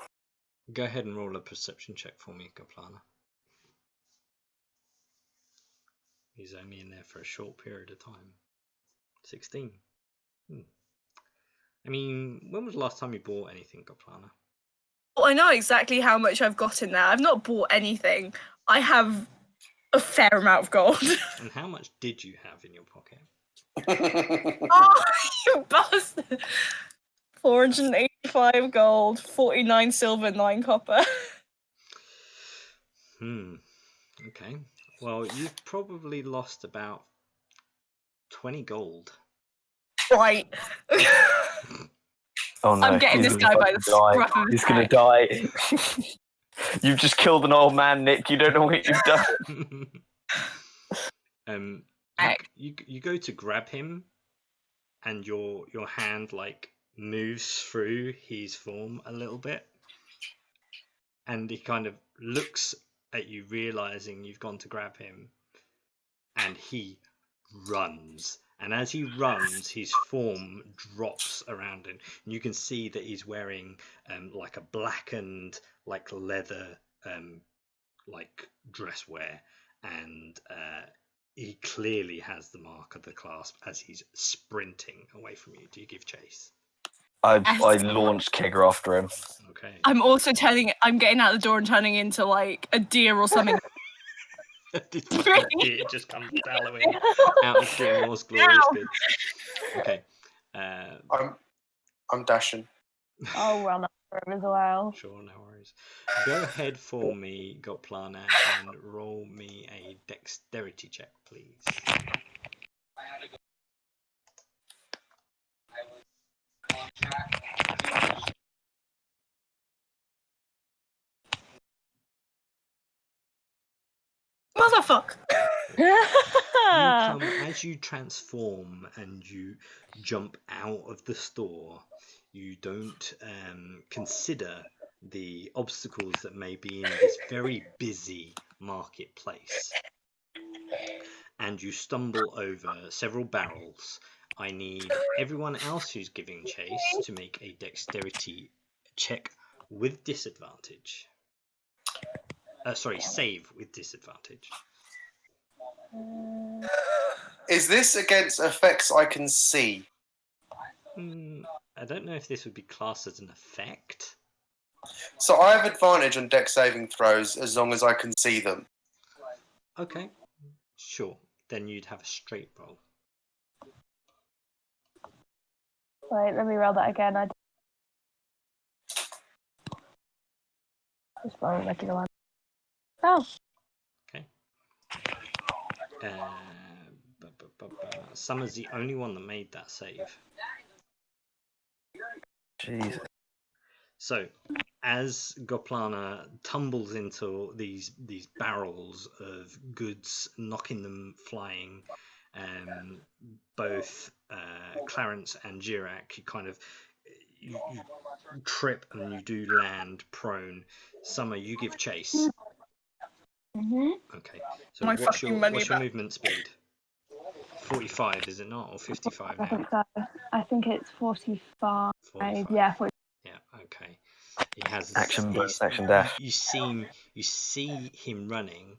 Go ahead and roll a perception check for me, Goplana. He's only in there for a short period of time. 16. I mean, when was the last time you bought anything, Goplana? Well, I know exactly how much I've got in there. I've not bought anything. I have a fair amount of gold. And how much did you have in your pocket? Oh, you bastard! 485 gold, 49 silver, 9 copper. Okay. Well, you've probably lost about 20 gold. Right. Oh no! I'm getting this guy by the scruff of his He's going to die. You've just killed an old man, Nick. You don't know what you've done. You go to grab him, and your hand moves through his form a little bit, and he kind of looks at you, realizing you've gone to grab him, and he runs. And as he runs, his form drops around him. And you can see that he's wearing a blackened leather dress wear, and he clearly has the mark of the clasp as he's sprinting away from you. Do you give chase? I launched Kegger after him. Okay. I'm also I'm getting out the door and turning into a deer or something. Deer just comes bellowing out of Gilmore's glorious bits. Okay. I'm dashing. I'll run after him as well. Sure, no worries. Go ahead for me, Goplana, and roll me a dexterity check, please. Motherfucker! As you transform and you jump out of the store, you don't consider the obstacles that may be in this very busy marketplace. And you stumble over several barrels. I need everyone else who's giving chase to make a dexterity check with disadvantage. Save with disadvantage. Is this against effects I can see? I don't know if this would be classed as an effect. So I have advantage on dex saving throws as long as I can see them. Okay, sure. Then you'd have a straight roll. Wait, let me roll that again. Just roll a regular one. Oh. Okay. Summer's the only one that made that save. Jesus. So, as Goplana tumbles into these barrels of goods, knocking them flying, both Clarence and Jirak, you trip and you do land prone. Summer, you give chase. Okay. So what's your movement speed? 45, is it not, or 55 now? I think so. I think it's 45. 45. Yeah, 45. Yeah. Okay. He has Action burst, action dash. You see him running,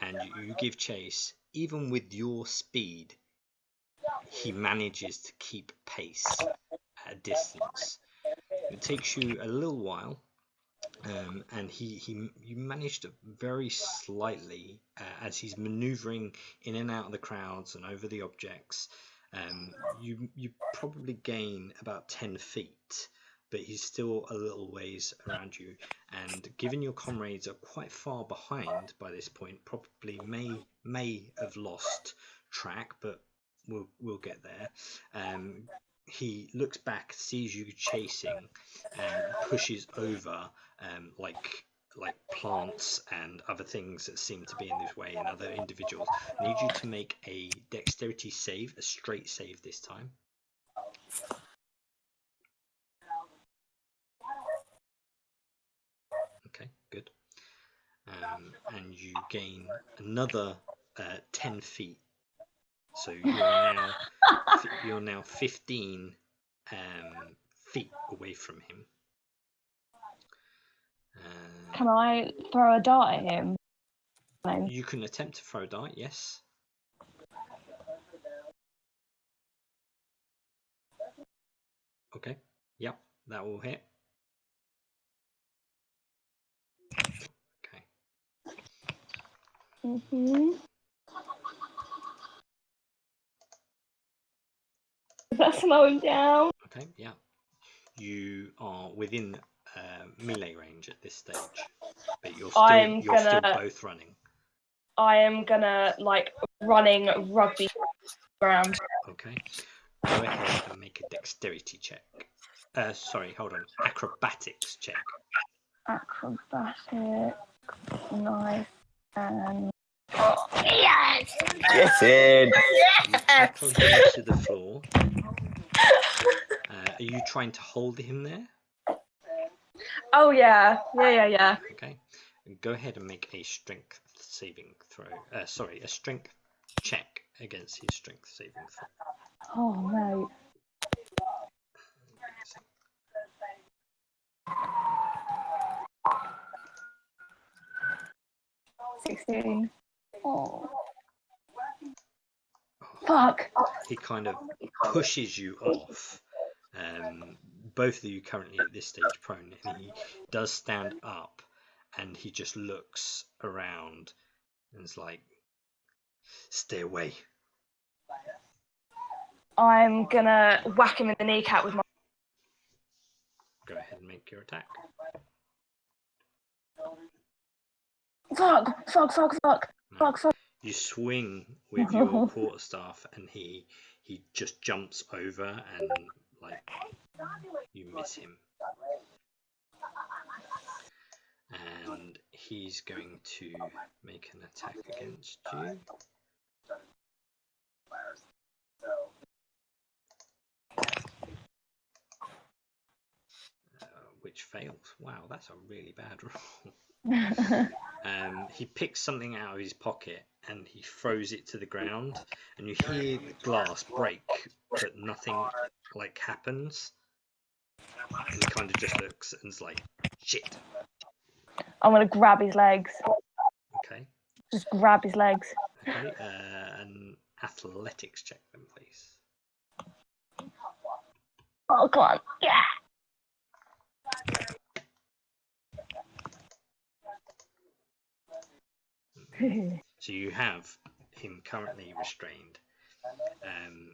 and you give chase. Even with your speed, he manages to keep pace at a distance. It takes you a little while, and you manage to very slightly, as he's maneuvering in and out of the crowds and over the objects. You probably gain about 10 feet, but he's still a little ways around you. And given your comrades are quite far behind by this point, probably may have lost track, but we'll get there. He looks back, sees you chasing, and pushes over like plants and other things that seem to be in this way, and other individuals. I need you to make a dexterity save, a straight save this time. Okay, good. And you gain another 10 feet. So you're now 15 feet away from him. Can I throw a dart at him? You can attempt to throw a dart, yes. Okay, yep, that will hit. Okay. Does that slow him down? Okay, yeah. You are within melee range at this stage, but you're still both running. I am gonna running rugby ground. Okay. Go ahead and make a dexterity check. Sorry, hold on. Acrobatics check. Acrobatic, nice, and Yes! Get in! You tackle him to the floor. Are you trying to hold him there? Oh yeah. Okay. Go ahead and make a strength saving throw. A strength check against his strength saving throw. Oh no. 16. Oh. Fuck. He kind of pushes you off. Both of you currently at this stage prone, and he does stand up, and he just looks around and is like, "Stay away." I'm gonna whack him in the kneecap with my. Go ahead and make your attack. Fuck. You swing with your quarterstaff, and he just jumps over, and you miss him. And he's going to make an attack against you. Which fails. Wow, that's a really bad roll. He picks something out of his pocket and he throws it to the ground, and you hear the glass break, but nothing happens. And he kind of just looks and is like, "Shit." I'm gonna grab his legs. Okay. Just grab his legs. Okay. An athletics check then, please. Oh, come on. Yeah. So you have him currently restrained.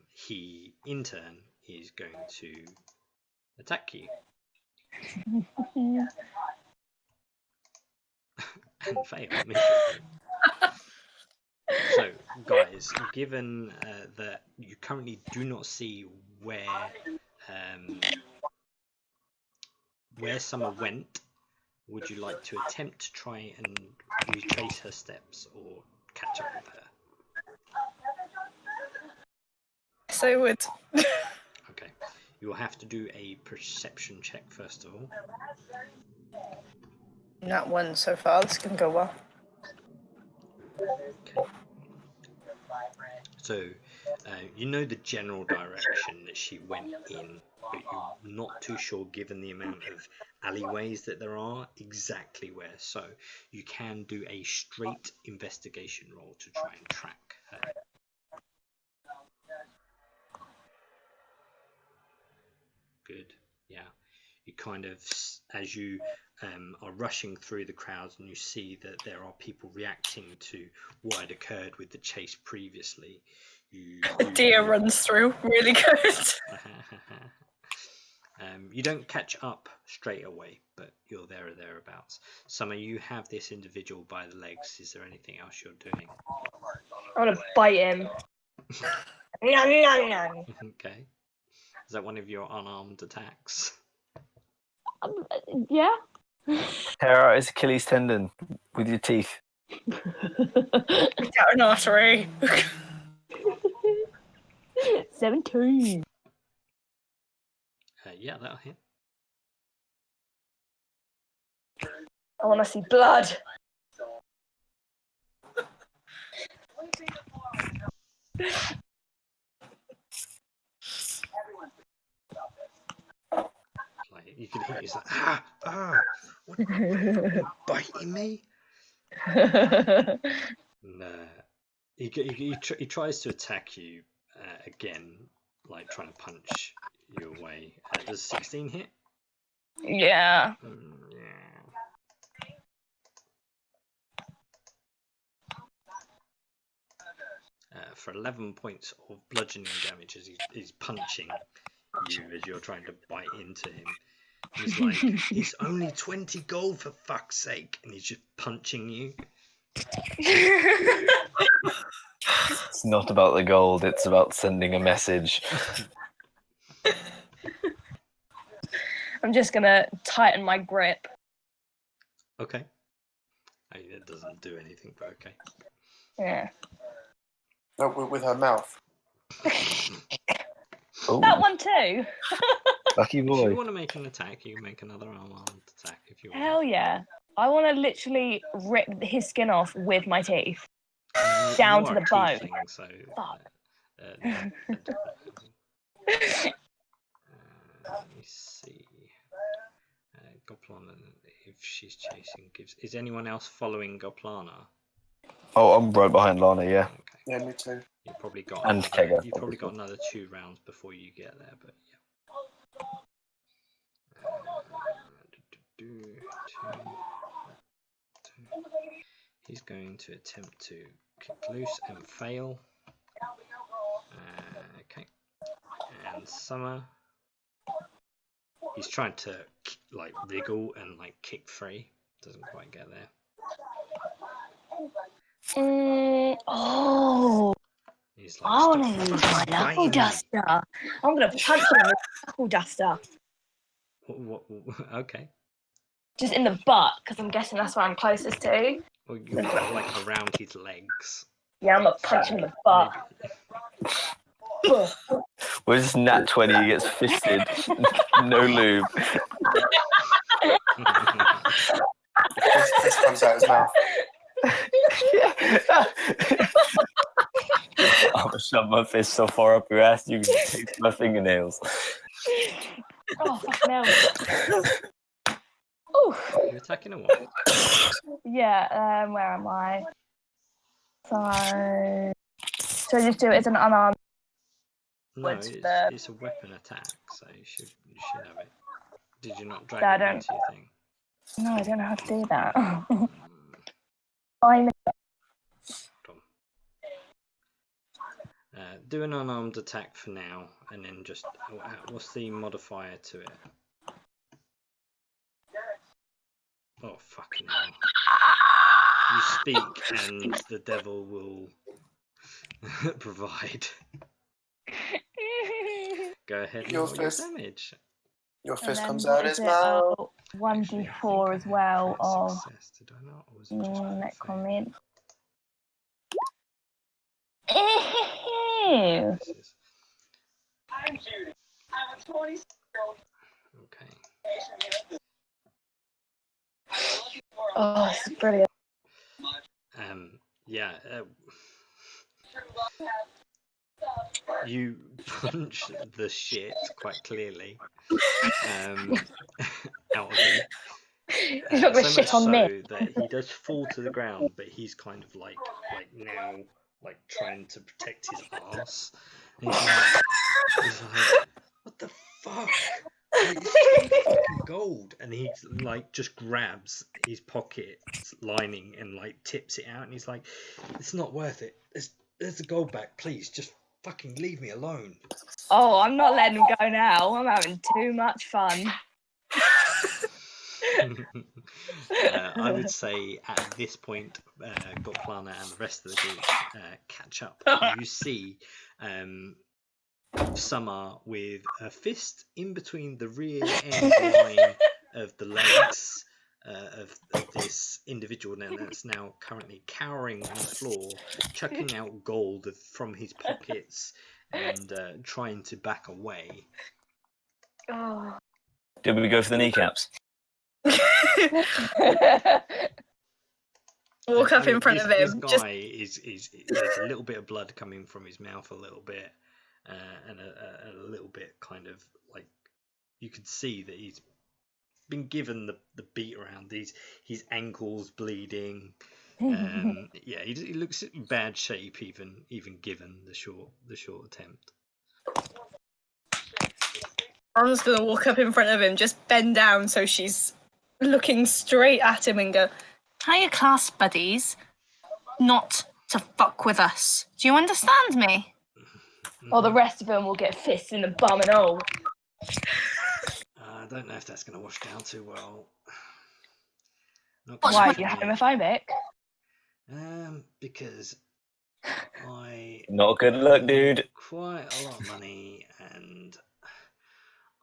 He, in turn, is going to attack you. And fail miserably. So, guys, given that you currently do not see where where Summer went, would you like to attempt to try and retrace her steps or catch up with her? Yes, I would. Okay. You'll have to do a perception check first of all. Not one so far. This can go well. Okay. So, you know the general direction that she went in, but you're not too sure, given the amount of alleyways that there are, exactly where. So, you can do a straight investigation roll to try and track her. Good. Yeah. You kind of, as you are rushing through the crowds and you see that there are people reacting to what had occurred with the chase previously, Deer runs through really good. You don't catch up straight away, but you're there or thereabouts. Summer, you have this individual by the legs. Is there anything else you're doing? I want to bite him. Okay. Is that one of your unarmed attacks? Yeah. Tear out his Achilles tendon with your teeth. Get an artery. 17. Yeah, that'll hit. I want to see blood. Like, you can hear he's like, what, you biting me? No. He tries to attack you again, like trying to punch you away. Does 16 hit? Yeah. Yeah. For 11 points of bludgeoning damage as he's punching you as you're trying to bite into him. And he's like, it's only 20 gold for fuck's sake. And he's just punching you. It's not about the gold, it's about sending a message. I'm just going to tighten my grip. Okay. I mean, it doesn't do anything, but okay. Yeah. No, with her mouth. Ooh, That one too. lucky If boy. you want to make an attack, you can make another unarmed attack if you want. Hell yeah. I want to literally rip his skin off with my teeth. Down You to are the a bone. tiefling, so Fuck. that doesn't happen. Let me see. Goplana, if she's chasing, is anyone else following Goplana? Oh, I'm right behind Lana, yeah. Okay. Yeah, me too. You've probably got And Kegger, you've probably got obviously. another 2 rounds before you get there, but yeah. He's going to attempt to kick loose and fail. Okay. And Summer, he's trying to like wriggle and like kick free. Doesn't quite get there. Oh. He's like, I want to stop use my knuckle biting me." duster. I'm going to punch him with a knuckle duster. What, okay. Just in the butt, because I'm guessing that's where I'm closest to. Well, you've got like around his legs. Yeah, I'm going to punch him in the butt. Where's this nat 20? He gets fisted. No lube. Fist comes out his mouth. I'm gonna shove my fist so far up your ass you can taste my fingernails. Oh, fuck no. Ooh. You're attacking a what? Yeah, where am I? So I just do it as an unarmed? No, What's it's a weapon attack, so you should have it. Did you not drag I it don't- into your thing? No, I don't know how to do that. I Do an unarmed attack for now, and then just what's the modifier to it? Oh fucking hell! You speak, and the devil will provide. Go ahead and Your roll your fist. damage. Your And fist then comes what out is his it? mouth. 1d4 as well of Success, did I not? Or was it just one necromancy. fail? This is... Okay. Oh, this is brilliant. Yeah. You punch the shit quite clearly out of him. He's not gonna So shit much on so me. that he does fall to the ground, but he's kind of like now trying to protect his ass. And he's like, what the fuck? Like, it's fucking gold. And he just grabs his pocket lining and tips it out, and he's like, it's not worth it. There's the gold back, please. Just fucking leave me alone. Oh, I'm not letting him go now. I'm having too much fun. I would say at this point, Goplana and the rest of the group catch up. You see Summer with a fist in between the rear end line of the legs of this individual that's now currently cowering on the floor, chucking out gold from his pockets and trying to back away. Oh. Did we go for the kneecaps? Walk up in front of him. This guy is there's a little bit of blood coming from his mouth, a little bit, and a little bit kind of you could see that he's been given the beat around. His ankles bleeding. Yeah, he looks in bad shape, even given the short attempt. I'm just gonna walk up in front of him, just bend down so she's looking straight at him and go, "Hiya, class buddies. Not to fuck with us. Do you understand me?" Or the rest of them will get fists in the bum and all. I don't know if that's going to wash down too well. Why, you're homophobic? Because I Not good luck, dude. quite a lot of money and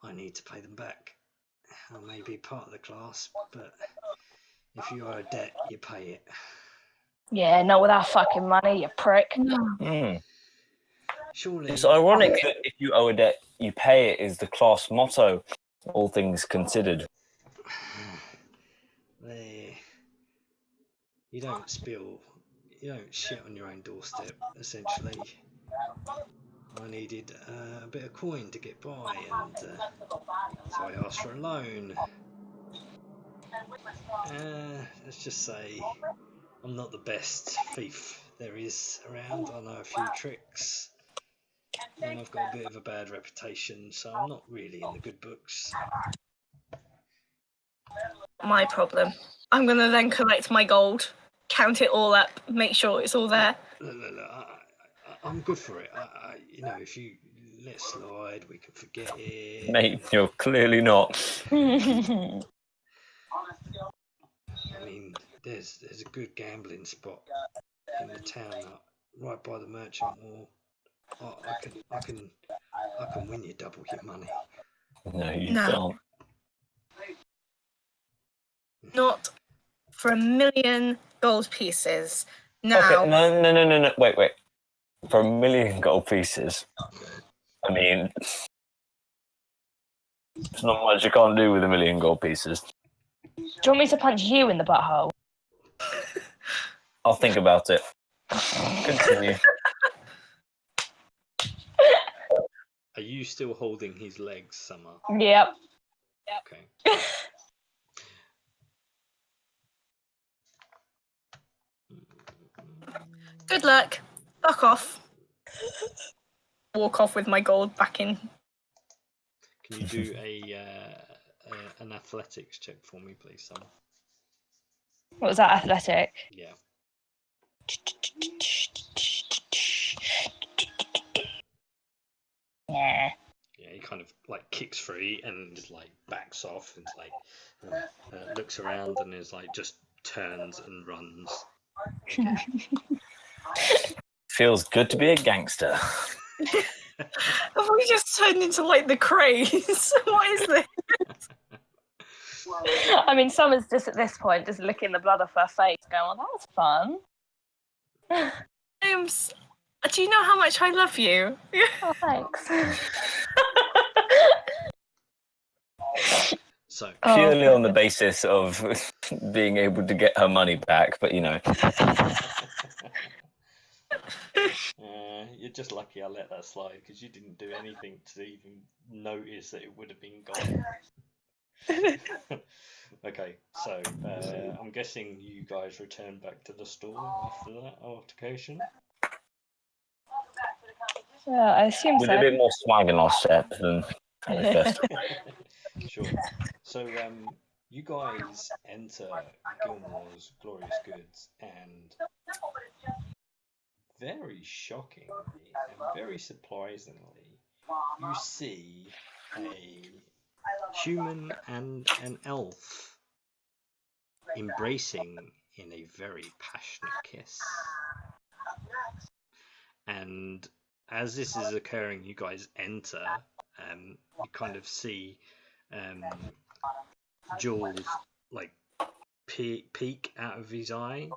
I need to pay them back. I may be part of the class, but if you owe a debt, you pay it. Yeah, not with our fucking money, you prick. Surely. It's ironic that if you owe a debt, you pay it is the class motto, all things considered. You don't shit on your own doorstep, essentially. I needed a bit of coin to get by, and so I asked for a loan. Let's just say I'm not the best thief there is around. I know a few tricks, and I've got a bit of a bad reputation, so I'm not really in the good books. My problem. I'm gonna then collect my gold, count it all up, make sure it's all there. Look, I'm good for it. If you let slide, we can forget it. Mate, you're clearly not. I mean, there's a good gambling spot in the town, right by the merchant wall. I can win you double your money. No, you can't. Not for 1,000,000 gold pieces. Now. Okay, no. Wait. For 1,000,000 gold pieces, I mean, there's not much you can't do with 1,000,000 gold pieces. Do you want me to punch you in the butthole? I'll think about it. Continue. Are you still holding his legs, Summer? Yep. Okay. Good luck. Fuck off. Walk off with my gold back in. Can you do an athletics check for me, please, Summer? What was that, athletic? Yeah. Yeah. Yeah, he kind of kicks free and just backs off and looks around and is just turns and runs. Feels good to be a gangster. Have we just turned into the craze? What is this? I mean, Summer's just at this point just licking the blood off her face, going, "Well, that was fun." James, do you know how much I love you? Oh, thanks. So Purely on the basis of being able to get her money back, but you're just lucky I let that slide because you didn't do anything to even notice that it would have been gone. Okay, so I'm guessing you guys return back to the store after that altercation. Yeah, I assume with so. a bit more swag in our set than at the first. Sure. So you guys enter Gilmore's Glorious Goods, and very shockingly and very surprisingly, you see a human and an elf embracing in a very passionate kiss. And as this is occurring, you guys enter. You kind of see Jules like peek out of his eye,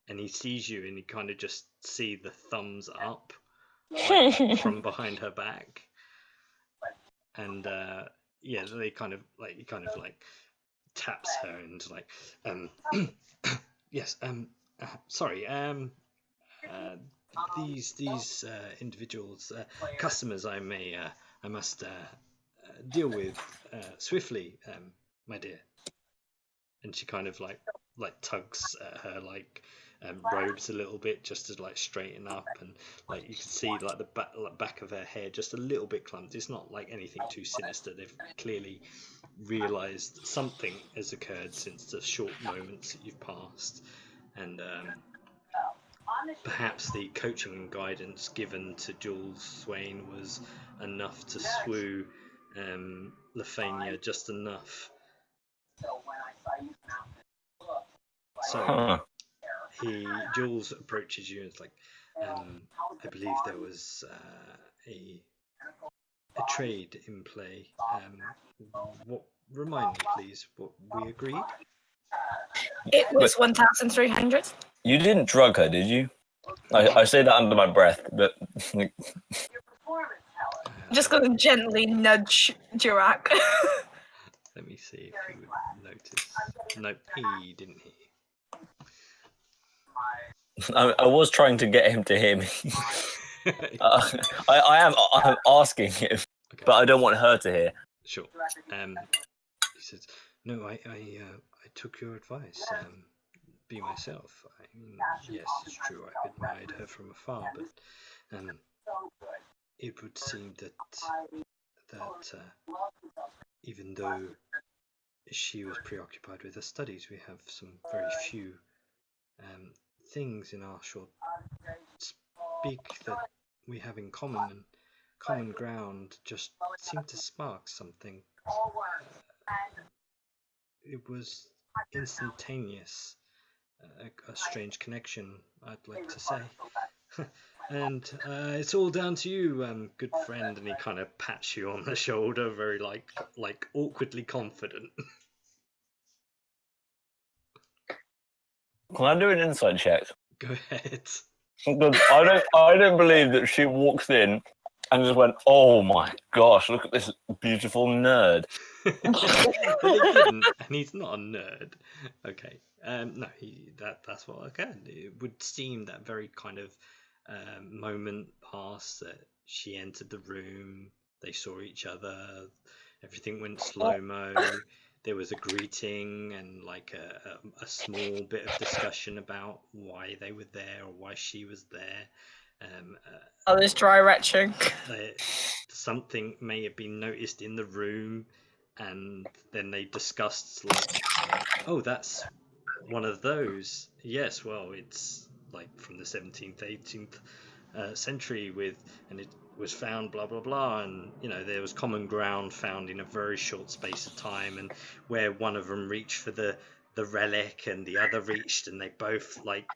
and he sees you, and you kind of just see the thumbs up from behind her back, and yeah, they kind of like taps her and like yes sorry these individuals customers I must deal with swiftly, my dear. And she kind of like tugs at her like robes a little bit just to like straighten up, and like you can see like the back of her hair just a little bit clumped. It's not like anything too sinister. They've clearly realized something has occurred since the short moments that you've passed, and perhaps the coaching and guidance given to Jules Swain was enough to swoo Lafania just enough. So Jules approaches you and is like, I believe there was a trade in play. What? Remind me, please, what we agreed? It was 1,300. You didn't drug her, did you? I say that under my breath, but I'm just going to gently nudge Jirak. Let me see if he would notice. Nope, he didn't hear you. I was trying to get him to hear me. I'm asking him, okay. But I don't want her to hear. Sure. He says, "No, I took your advice. Be myself. I mean, yes, it's true. I've admired her from afar, but it would seem that even though she was preoccupied with her studies, we have some very few things in our short speak that we have in common, and common ground just seemed to spark something. It was instantaneous, a strange connection, I'd like to say. And it's all down to you, good friend." And he kind of pats you on the shoulder, very like awkwardly confident. Can I do an insight check? Go ahead. Because I don't believe that she walks in and just went, "Oh my gosh, look at this beautiful nerd." Well, he didn't, and he's not a nerd. Okay. No, that's what occurred. It would seem that very kind of moment passed, that she entered the room, they saw each other, everything went slow-mo. There was a greeting and like a small bit of discussion about why they were there or why she was there. There's dry retching. Something may have been noticed in the room, and then they discussed like, "Oh, that's one of those. Yes, well, it's like from the 17th, 18th century and it was found blah blah blah, and there was common ground found in a very short space of time, and where one of them reached for the relic and the other reached, and they both like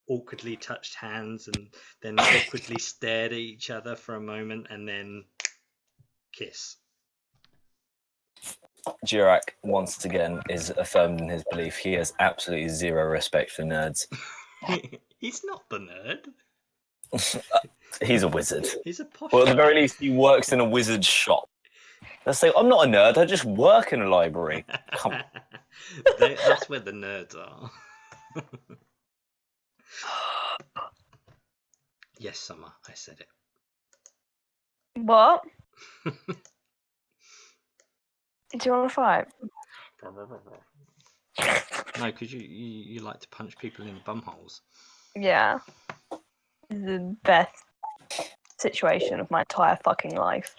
awkwardly touched hands and then awkwardly stared at each other for a moment and then kiss." Jirak, once again, is affirmed in his belief. He has absolutely zero respect for nerds. He's not the nerd. He's a wizard. He's a posh Well, at the very guy. least, he works in a wizard's shop. Let's say, I'm not a nerd, I just work in a library. Come on. That's where the nerds are. Yes, Summer, I said it. What? Do you want a 5? No, because you like to punch people in the bum holes. Yeah. The best situation of my entire fucking life.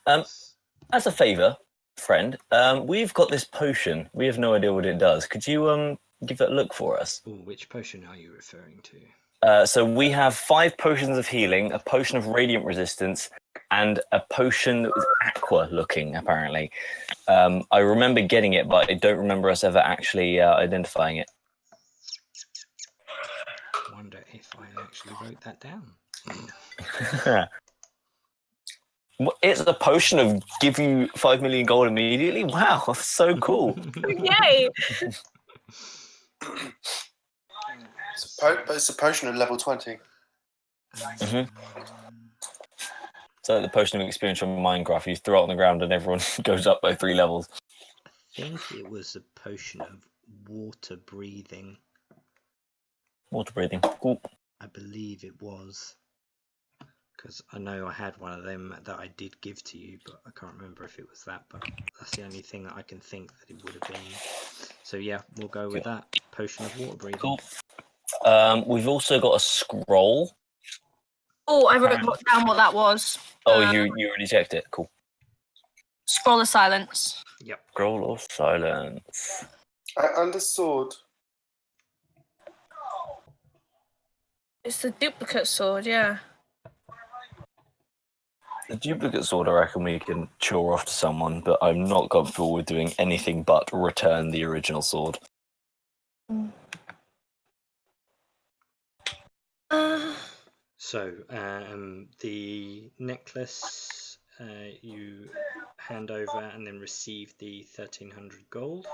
As a favour, friend, we've got this potion. We have no idea what it does. Could you give it a look for us? Ooh, which potion are you referring to? So we have 5 potions of healing, a potion of radiant resistance, and a potion that was aqua-looking, apparently. I remember getting it, but I don't remember us ever actually identifying it. I wonder if I actually wrote that down. It's a potion of give you 5 million gold immediately? Wow, that's so cool. Yay! But it's a potion at level 20. So the potion of experience from Minecraft, you throw it on the ground and everyone goes up by 3 levels. I think it was a potion of water breathing. Water breathing, cool. I believe it was. Because I know I had one of them that I did give to you, but I can't remember if it was that. But that's the only thing that I can think that it would have been. So yeah, we'll go with that. Potion of water breathing. Cool. We've also got a scroll. Oh, I wrote down what that was. Oh, you already checked it. Cool. Scroll of Silence. Yep. Scroll of Silence. And the sword. It's the duplicate sword, yeah. The duplicate sword, I reckon we can chore off to someone, but I'm not comfortable with doing anything but return the original sword. So the necklace you hand over and then receive the 1,300 gold.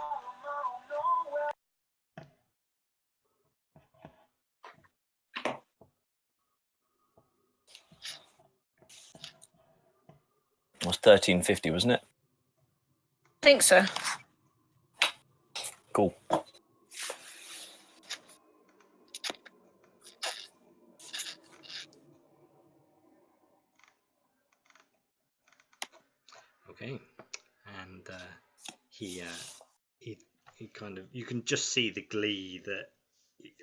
It was 1350, wasn't it? I think so. Cool. Okay, and he kind of, you can just see the glee that,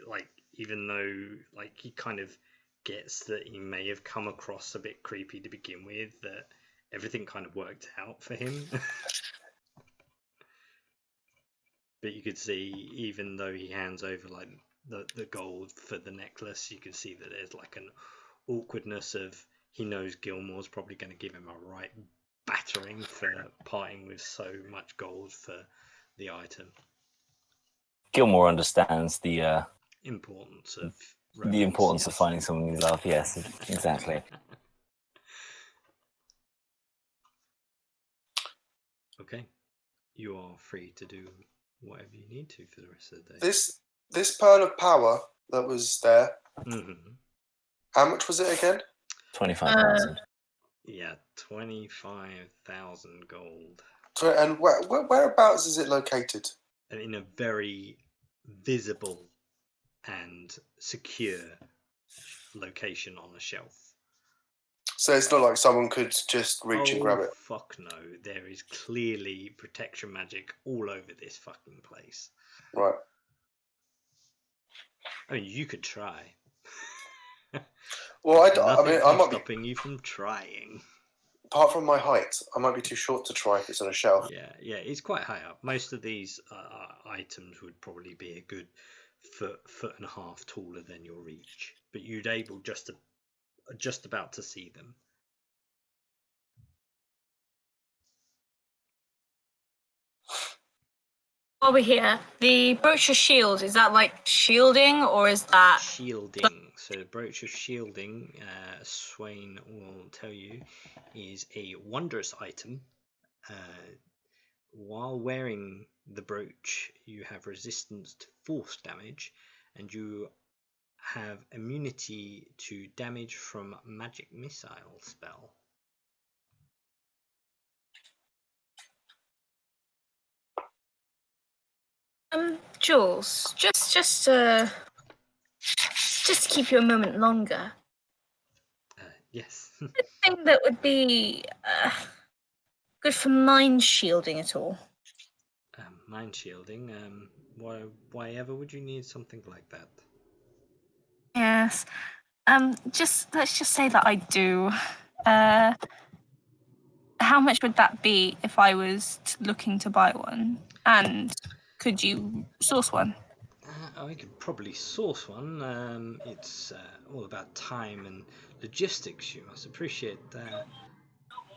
like, even though like he kind of gets that he may have come across a bit creepy to begin with, that everything kind of worked out for him. But you could see, even though he hands over like the gold for the necklace, you can see that there's like an awkwardness of, he knows Gilmore's probably going to give him a right battering for parting with so much gold for the item. Gilmore understands the Importance of importance of finding someone you love. Yes, exactly. Okay, you are free to do whatever you need to for the rest of the day. This pearl of power that was there. Mm-hmm. How much was it again? 25,000. Yeah, 25,000 gold. And whereabouts is it located? And in a very visible and secure location on a shelf. So it's not like someone could just reach and grab it. Fuck no. There is clearly protection magic all over this fucking place. Right. I mean, you could try. Well, I might be stopping you from trying. Apart from my height, I might be too short to try if it's on a shelf. Yeah, it's quite high up. Most of these items would probably be a good foot and a half taller than your reach, but you'd able just about to see them. while we're here, the brooch of shield, is that like shielding or is that... Shielding. So brooch of shielding, Swain will tell you, is a wondrous item. While wearing the brooch, you have resistance to force damage, and you have immunity to damage from magic missile spell. Jules, just to keep you a moment longer. Yes. Thing that would be good for mind shielding at all. Mind shielding. Why ever would you need something like that? Yes. Let's just say that I do. How much would that be if I was looking to buy one? And could you source one? I could probably source one. It's all about time and logistics. You must appreciate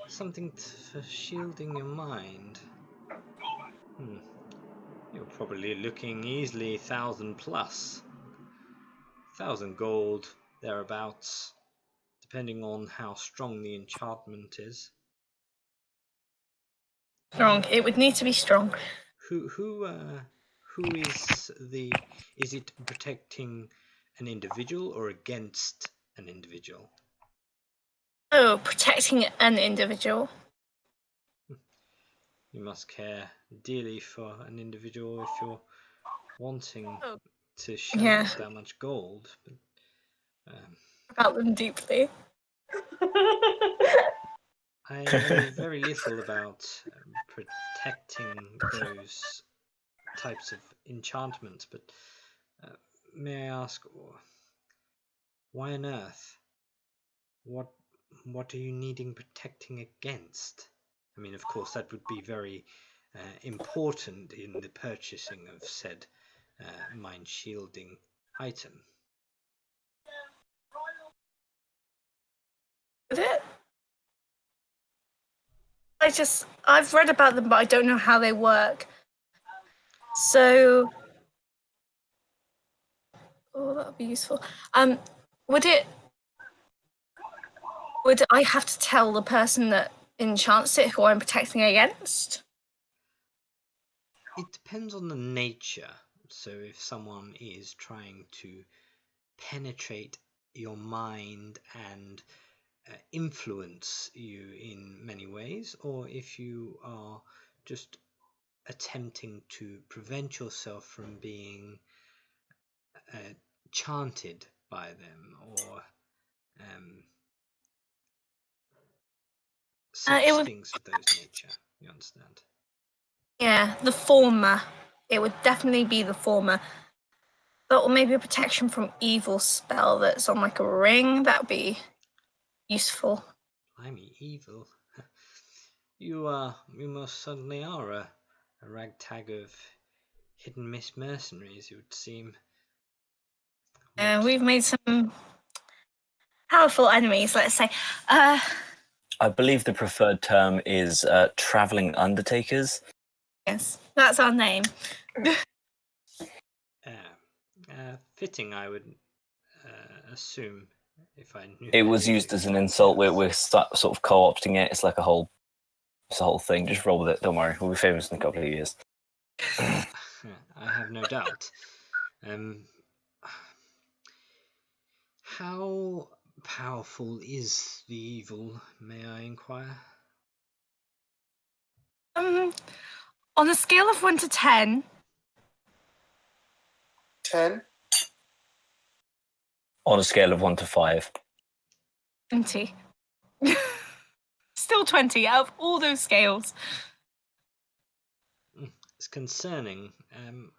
something for shielding your mind. You're probably looking easily 1,000 plus. 1,000 gold, thereabouts, depending on how strong the enchantment is. Strong. It would need to be strong. Who is the... Is it protecting an individual or against an individual? Oh, protecting an individual. You must care dearly for an individual if you're wanting to shell out that much gold. But, about them deeply. I know very little about protecting those types of enchantments, but may I ask, why on earth? What are you needing protecting against? I mean, of course, that would be very important in the purchasing of said mind shielding item. Is it? I've read about them, but I don't know how they work. So, that would be useful. Would I have to tell the person that enchants it who I'm protecting against? It depends on the nature. So if someone is trying to penetrate your mind and influence you in many ways, or if you are just attempting to prevent yourself from being chanted by them, or such things of those nature. You understand? Yeah, the former. It would definitely be the former. But or maybe a protection from evil spell that's on like a ring. That would be useful. Blimey, evil. You most certainly are a ragtag of hidden miss mercenaries, it would seem. We've made some powerful enemies, let's say. I believe the preferred term is traveling undertakers. Yes, that's our name. Fitting, I would assume, if I knew. It was used as an insult. We're sort of co-opting it. It's like a whole thing. Just roll with it. Don't worry. We'll be famous in a couple of years. I have no doubt. How powerful is the evil, may I inquire? On a scale of 1 to 10. 10? On a scale of 1 to 5. 20. Still 20 out of all those scales. It's concerning.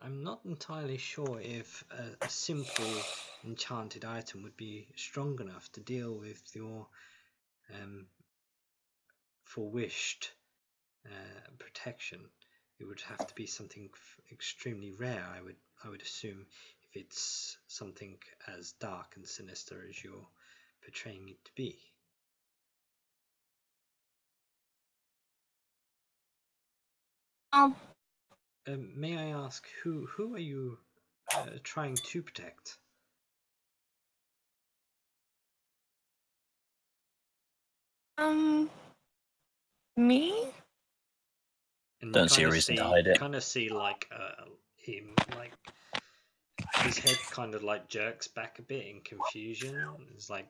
I'm not entirely sure if a simple enchanted item would be strong enough to deal with your forewished protection. It would have to be something extremely rare, I would assume, if it's something as dark and sinister as you're portraying it to be. May I ask who are you trying to protect? Me? And Don't see a reason to hide it. Kind of see like him like his head kind of like jerks back a bit in confusion. It's like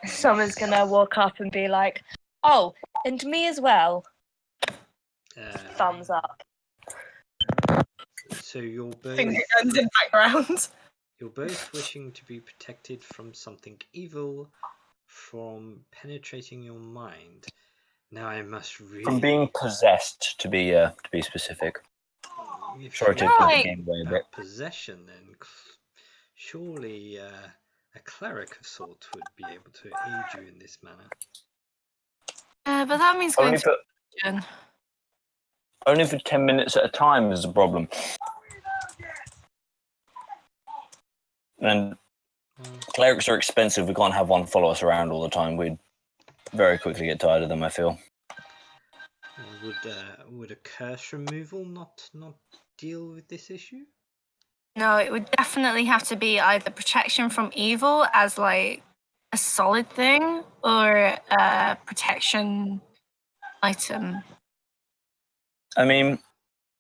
Someone's gonna walk up and be like, "Oh, and me as well." Thumbs up. So you're both Finger guns in background. You're both wishing to be protected from something evil, from penetrating your mind. Now I must really From being possessed, to be specific. Sorry to talk give the game away a bit. about possession, then surely a cleric of sorts would be able to aid you in this manner. But that means going to Only for 10 minutes at a time is a problem. And clerics are expensive. We can't have one follow us around all the time. We'd very quickly get tired of them, I feel. Would a curse removal not deal with this issue? No, it would definitely have to be either protection from evil as like a solid thing or a protection item. I mean,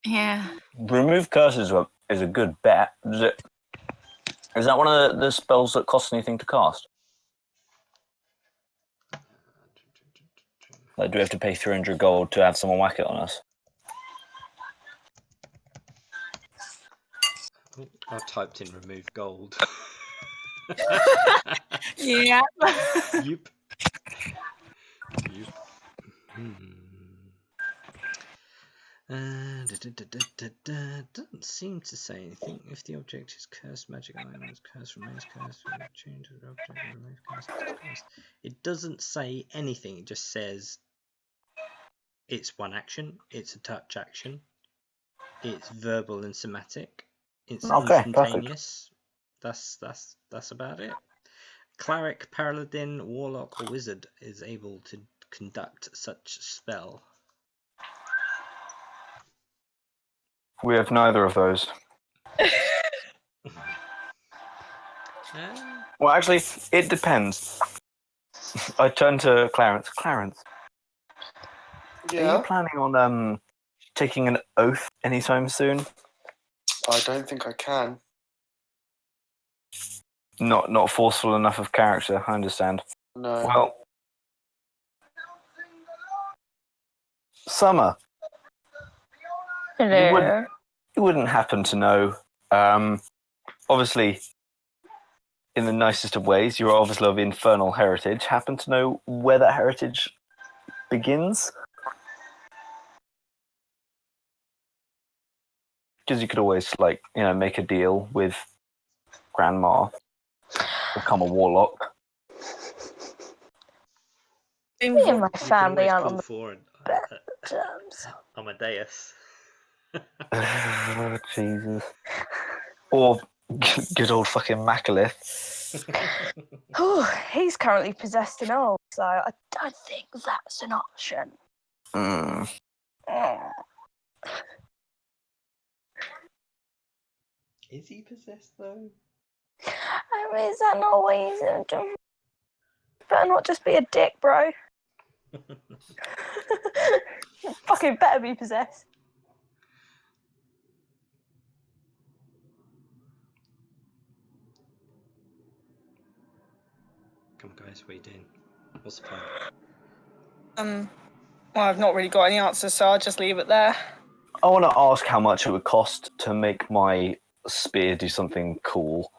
yeah. Remove curses is a good bet. Is that one of the spells that costs anything to cast? Like, do we have to pay 300 gold to have someone whack it on us? I typed in remove gold. Yeah. Yep. Doesn't seem to say anything. If the object is cursed, magic items, curse remains cursed. Change the object, remove curse. It doesn't say anything. It just says it's one action. It's a touch action. It's verbal and somatic. It's instantaneous. Perfect. That's about it. Cleric, paladin, warlock, or wizard is able to conduct such spell. We have neither of those. Well, actually, it depends. I turn to Clarence. Clarence, Yeah? are you planning on taking an oath anytime soon? I don't think I can. Not forceful enough of character, I understand. No. Well, Summer, Hello. you wouldn't happen to know, obviously, in the nicest of ways, you're obviously of infernal heritage. Happen to know where that heritage begins? Because you could always, make a deal with Grandma, become a warlock. Me and my family aren't on the forward terms. Amadeus. Jesus. Or good old fucking Macalith. He's currently possessed and old, so I don't think that's an option. Mm. Is he possessed though? I mean, is that not what he's doing? Better not just be a dick, bro. Fucking better be possessed. Come on, guys, what are you doing? What's the plan? Well, I've not really got any answers, so I'll just leave it there. I want to ask how much it would cost to make my spear do something cool.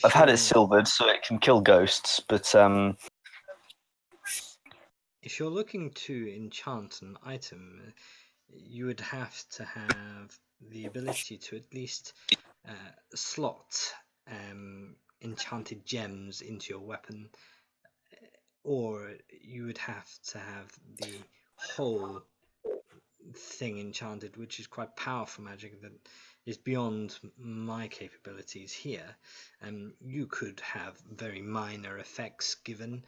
I've had it silvered so it can kill ghosts, but if you're looking to enchant an item, you would have to have the ability to at least slot enchanted gems into your weapon, or you would have to have the whole thing enchanted, which is quite powerful magic that is beyond my capabilities here. You could have very minor effects given.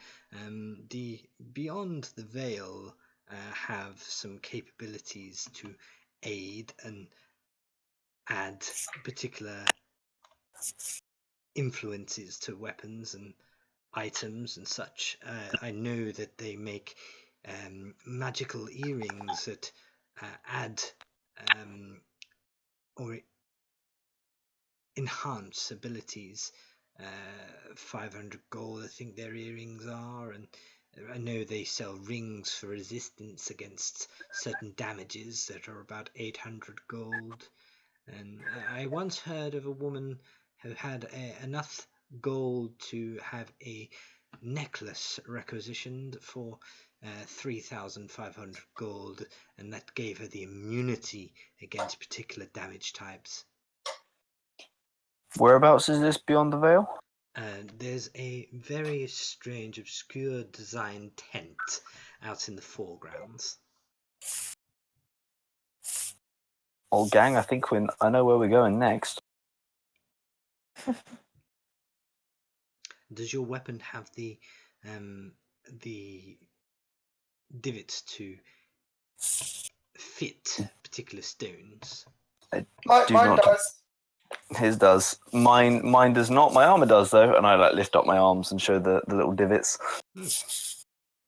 The beyond the veil have some capabilities to aid and add particular influences to weapons and items and such. I know that they make magical earrings that add or enhance abilities. 500 gold, I think their earrings are, and I know they sell rings for resistance against certain damages that are about 800 gold. And I once heard of a woman who had enough gold to have a necklace requisitioned for 3,500 gold, and that gave her the immunity against particular damage types. Whereabouts is this beyond the veil? There's a very strange, obscure design tent out in the foregrounds. Old gang, I think I know where we're going next. Does your weapon have the divots to fit particular stones? Mine not. does. His does. Mine does not. My armor does though, and I lift up my arms and show the little divots.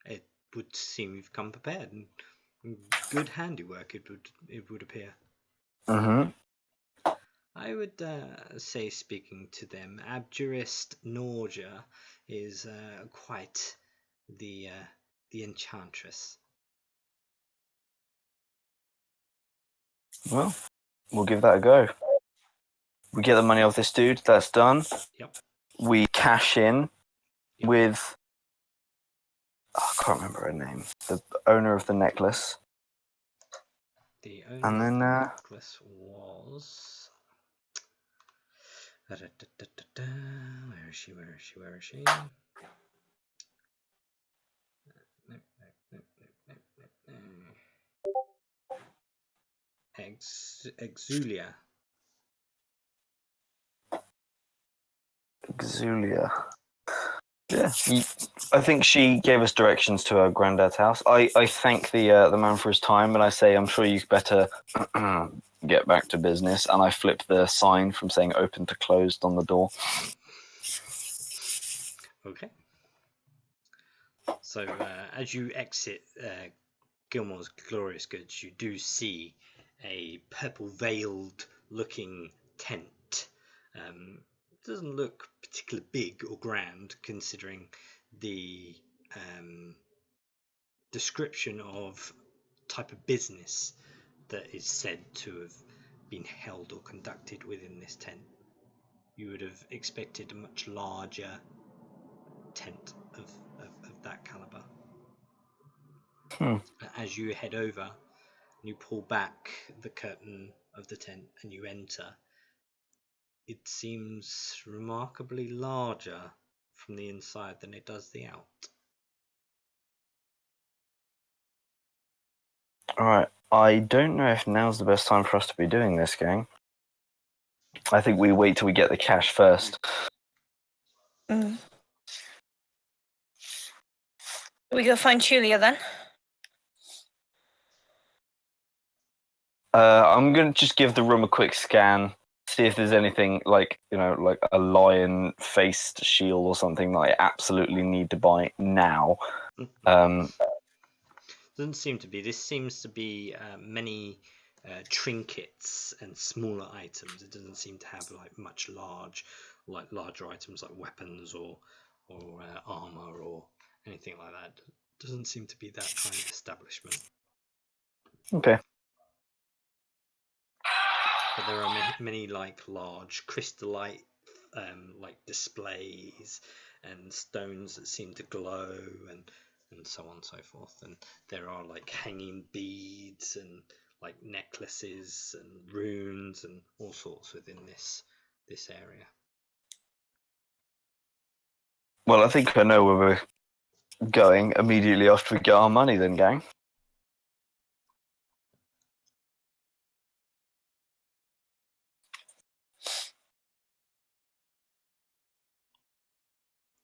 It would seem you've come prepared, and good handiwork. It would appear. Mm-hmm. I would say, speaking to them, Abjurist Norja is quite the enchantress. Well, we'll give that a go. We get the money off this dude. That's done. Yep. We cash in with. I can't remember her name. The owner of the necklace. The owner and then, of the necklace was. Where is she? Where is she? Where is she? Exulia. Exulia. Yeah, I think she gave us directions to her granddad's house. I thank the man for his time, and I say I'm sure you better get back to business. And I flip the sign from saying open to closed on the door. Okay. So as you exit Gilmore's Glorious Goods, you do see a purple-veiled looking tent. It doesn't look particularly big or grand, considering the description of type of business that is said to have been held or conducted within this tent. You would have expected a much larger tent of that caliber. As you head over, you pull back the curtain of the tent and you enter. It seems remarkably larger from the inside than it does the out. Alright, I don't know if now's the best time for us to be doing this, gang. I think we wait till we get the cash first. We go find Julia then. I'm gonna just give the room a quick scan, see if there's anything like a lion-faced shield or something that I absolutely need to buy now. Doesn't seem to be. This seems to be many trinkets and smaller items. It doesn't seem to have much larger items like weapons or armor or anything like that. It doesn't seem to be that kind of establishment. Okay. But there are many large crystallite displays and stones that seem to glow and so on and so forth. And there are hanging beads and necklaces and runes and all sorts within this area. Well, I think I know where we're going immediately after we get our money then, gang.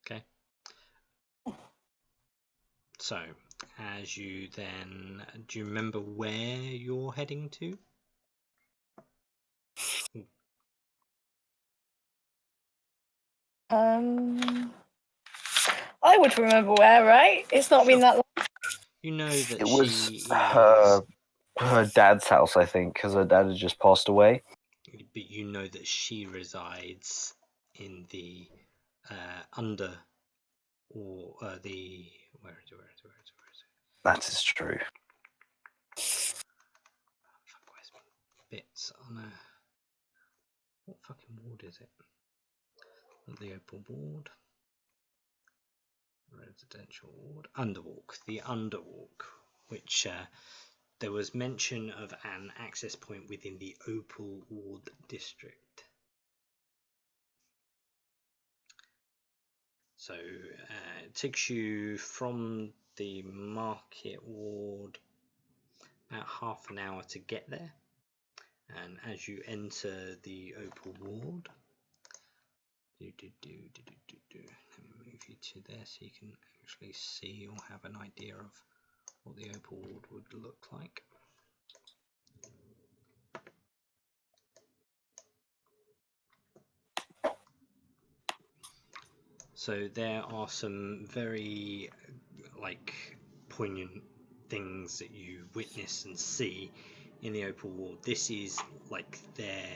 Okay. So, as you then, do you remember where you're heading to? I would remember where, right? It's not been that long. You know that It she was is, her dad's house, I think, because her dad had just passed away. but you know that she resides in the under, or the where is it? That is true. Where's my bits on a what fucking ward is it? The open ward. Residential ward. Underwalk. The Underwalk, which there was mention of an access point within the Opal Ward district. So it takes you from the Market Ward about half an hour to get there. And as you enter the Opal Ward, let me move you to there so you can actually see or have an idea of what the Opal Ward would look like. So there are some very poignant things that you witness and see in the Opal Ward. This is like their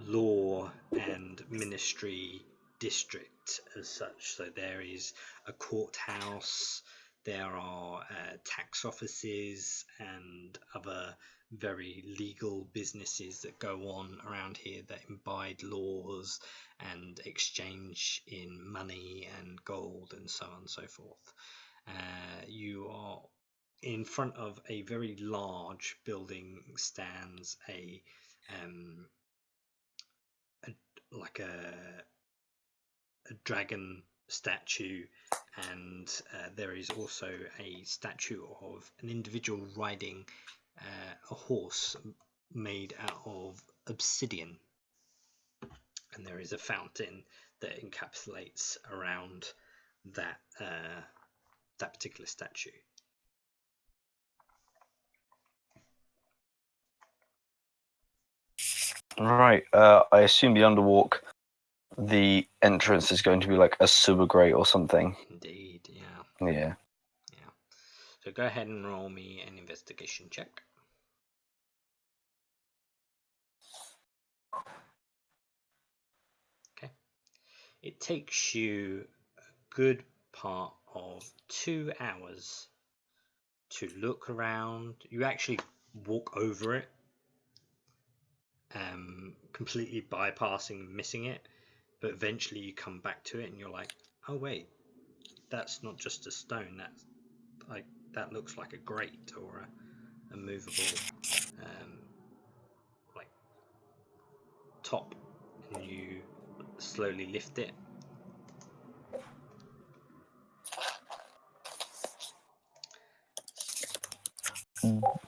law and ministry district as such. So there is a courthouse, there are tax offices and other very legal businesses that go on around here that imbibe laws and exchange in money and gold and so on and so forth. You are in front of a very large building. Stands a dragon statue, and there is also a statue of an individual riding a horse made out of obsidian, and there is a fountain that encapsulates around that that particular statue. Right. I assume the Underwalk, the entrance is going to be like a sewer grate or something. Indeed, yeah. Yeah. Yeah. So go ahead and roll me an investigation check. Okay. It takes you a good part of 2 hours to look around. You actually walk over it, completely bypassing and missing it, but eventually you come back to it and you're like, oh wait, that's not just a stone, that's like, that looks like a grate or a movable like top, and you slowly lift it.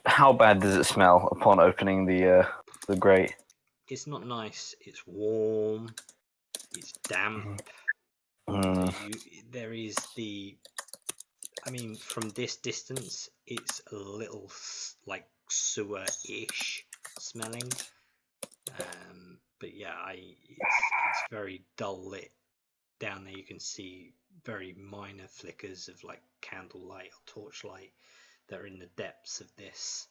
How bad does it smell upon opening the grate? It's not nice. It's warm. It's damp. There is the. I mean, from this distance, it's a little like sewer-ish smelling. But yeah, it's very dull lit. Down there, you can see very minor flickers of like candlelight or torchlight that are in the depths of this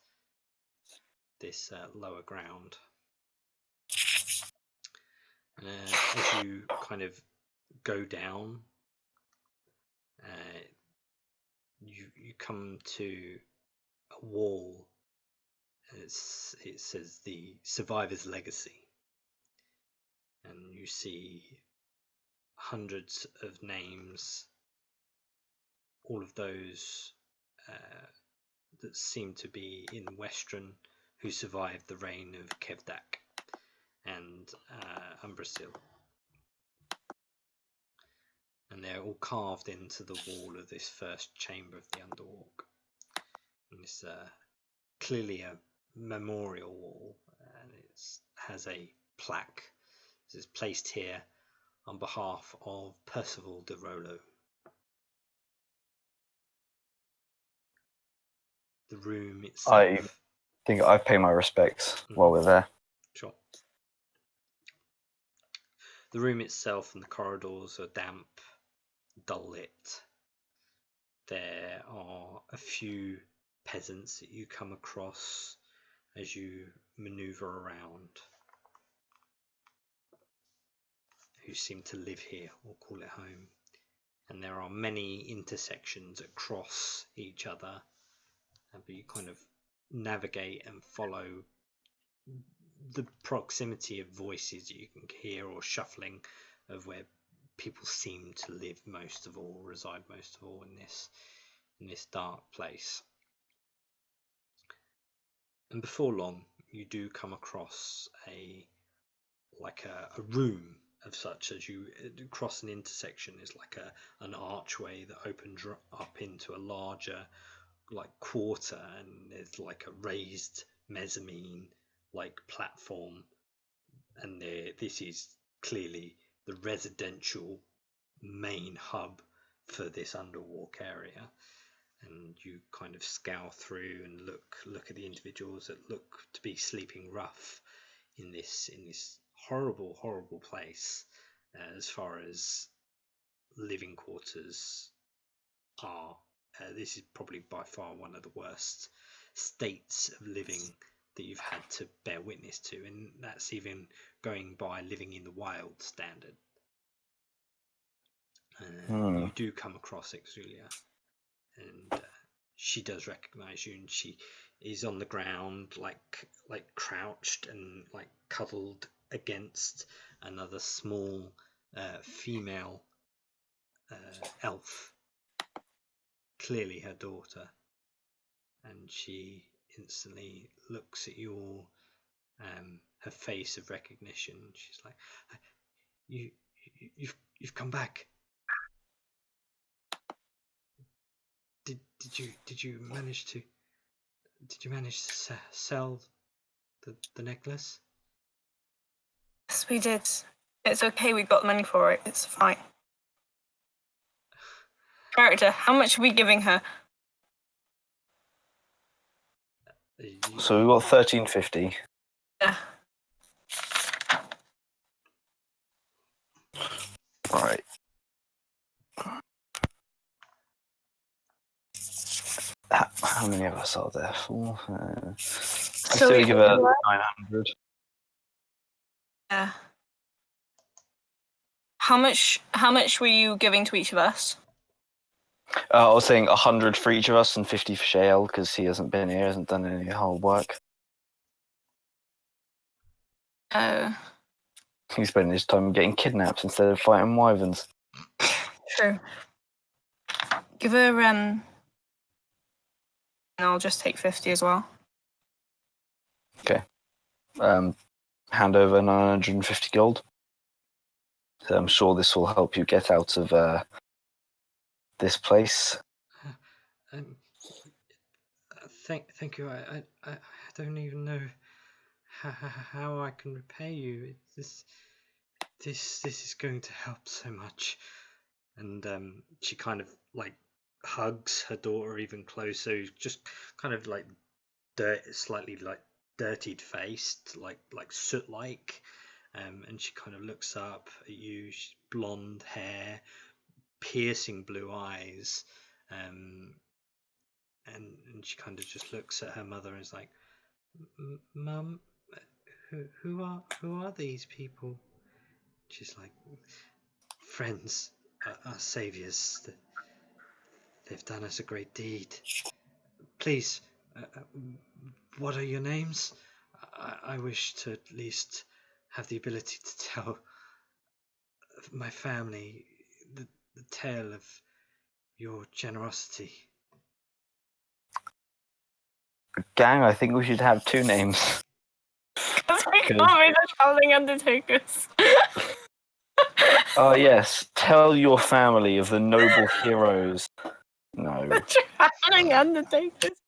lower ground. As you kind of go down, you come to a wall. It says the survivor's legacy, and you see hundreds of names, all of those that seem to be in Westron, who survived the reign of Kevdak and Umbrasil. And they're all carved into the wall of this first chamber of the Underwalk. And it's clearly a memorial wall, and it has a plaque. This is placed here on behalf of Percival de Rollo. The room itself. I think I pay my respects while we're there. Sure. The room itself and the corridors are damp, dull lit. There are a few peasants that you come across as you maneuver around who seem to live here or call it home. And there are many intersections that cross each other, but you kind of navigate and follow the proximity of voices you can hear or shuffling of where people seem to live most of all, reside most of all in this dark place. And before long, you do come across a room of such as you cross an intersection is like an archway that opens up into a larger like quarter, and there's like a raised mezzanine like platform, and this is clearly the residential main hub for this underwalk area. And you kind of scour through and look at the individuals that look to be sleeping rough in this horrible place, as far as living quarters are. This is probably by far one of the worst states of living that you've had to bear witness to, and that's even going by living in the wild standard. You do come across Exulia, and she does recognize you, and she is on the ground like crouched and like cuddled against another small female elf, clearly her daughter. And she instantly looks at you all, her face of recognition. She's like, you've come back. Did you manage to sell the necklace? Yes, we did. It's okay, we got money for it. It's fine. Character, how much are we giving her? So we got 1350. Yeah. Right. How many of us are there? 4. I still give her 900. Yeah. How much were you giving to each of us? I was saying 100 for each of us and 50 for Shael because he hasn't been here, hasn't done any hard work. Oh. He's spending his time getting kidnapped instead of fighting wyverns. True. Give her and I'll just take 50 as well. Okay. Hand over 950 gold. So I'm sure this will help you get out of this place. Thank you. I don't even know how I can repay you. This is going to help so much. And she kind of like hugs her daughter even closer, just kind of like slightly like dirtied faced, like soot like. And she kind of looks up at you. She's blonde hair, piercing blue eyes, and she kind of just looks at her mother and is like, "Mum, who are these people?" She's like, "Friends, our saviors. They've done us a great deed. Please, what are your names? I wish to at least have the ability to tell my family the tale of your generosity." Gang, I think we should have 2 names. We can't be the traveling undertakers. Oh yes, tell your family of the noble heroes. No. The traveling undertakers.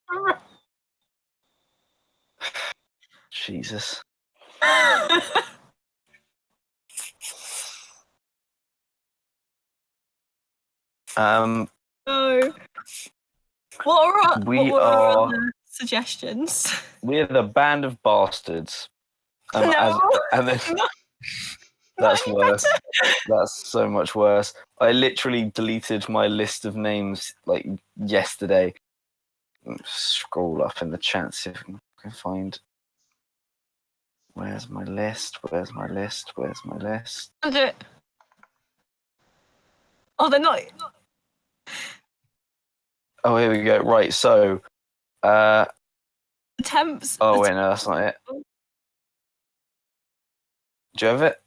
Jesus. No. What We were our are. other suggestions? We're the band of bastards. No. And then that's any worse. That's so much worse. I literally deleted my list of names like yesterday. Scroll up in the chat, see if I can find. Where's my list? Where's my list? Where's my list? Oh, they're not. Oh, here we go. Right, so. Attempts. Oh, wait, no, that's not it. Do you have it?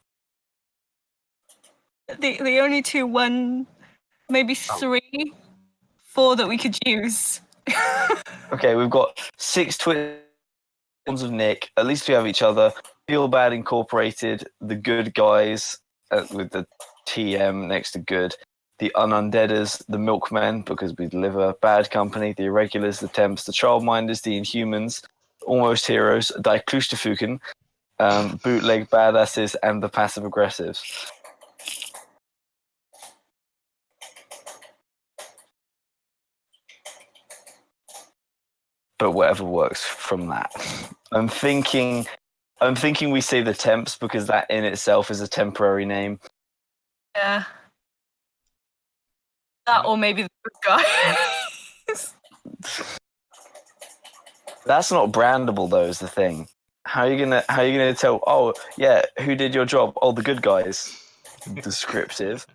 The only two, one, maybe three, 4 that we could use. Okay, we've got 6 twins of Nick. At least we have each other. Feel Bad Incorporated, the Good Guys with the TM next to good. The Unundeaders, the Milkmen, because we deliver. Bad Company, the Irregulars, the Temps, the Childminders, the Inhumans, Almost Heroes, Die Klusterfuken, Bootleg Badasses, and the Passive Aggressives. But whatever works from that. I'm thinking we say the Temps because that in itself is a temporary name. Yeah. That or maybe the Good Guys. That's not brandable though, is the thing. How are you gonna tell, oh yeah, who did your job? Oh, the Good Guys. Descriptive.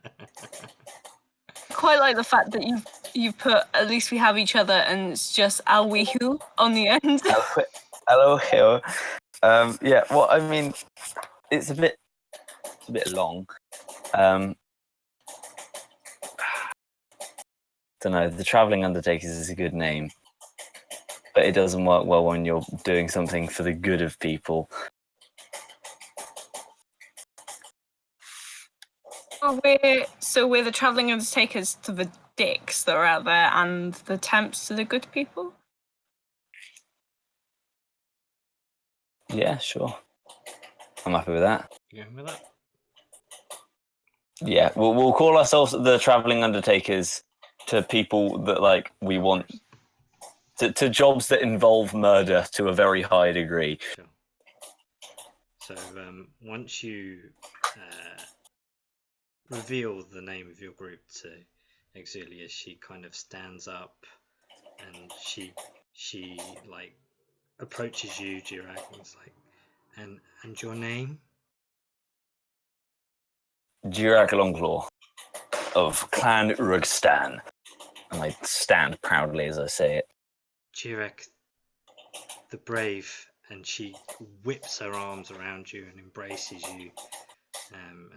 Quite like the fact that you've put at least we have each other and it's just Alwehu on the end. Hello, Hill. Yeah, well, I mean, it's a bit long. Don't know. The Traveling Undertakers is a good name, but it doesn't work well when you're doing something for the good of people. We're the Traveling Undertakers to the dicks that are out there, and the Temps to the good people. Yeah, sure. I'm happy with that. You going with that? Yeah, we'll call ourselves the Traveling Undertakers to people that like we want to jobs that involve murder to a very high degree. Sure. So once you reveal the name of your group to Exilia, she kind of stands up and she like approaches you, Jirak, and it's like, and your name? Jirak Longclaw of Clan Urugstan. And I stand proudly as I say it. Jirak the Brave, and she whips her arms around you and embraces you, and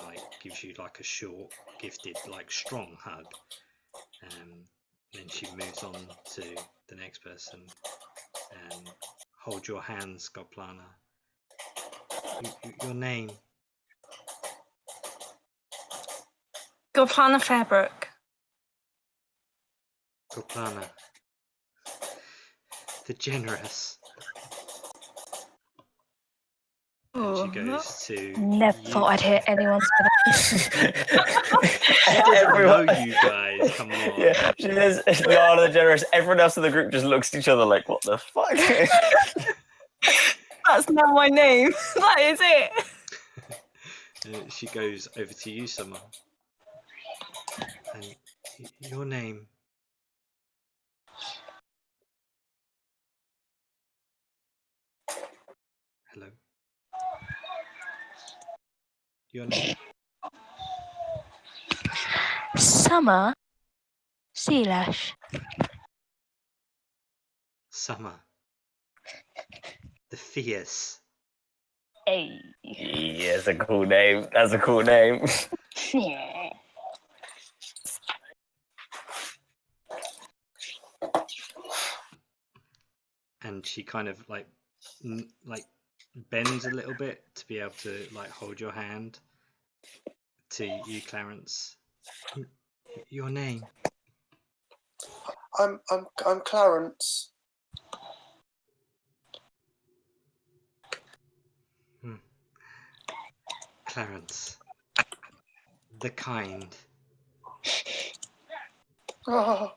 like gives you like a short, gifted, like strong hug. Then she moves on to the next person and hold your hands, Goplana. Your name? Goplana Fairbrook. Goplana. The Generous. And she goes to. Never thought I'd hear anyone say that. She doesn't know you guys. Come on. Yeah, she says Lana the Generous. Everyone else in the group just looks at each other like, "What the fuck?" That's not my name. That is it. She goes over to you, Summer. And your name? Hello. Your name? Summer Sealash. Summer. The Fierce. Hey. Yeah, that's a cool name. That's a cool name. Yeah. And she kind of like bends a little bit to be able to like hold your hand to you, Clarence. Your name? I'm Clarence. Clarence. The Kind. Oh,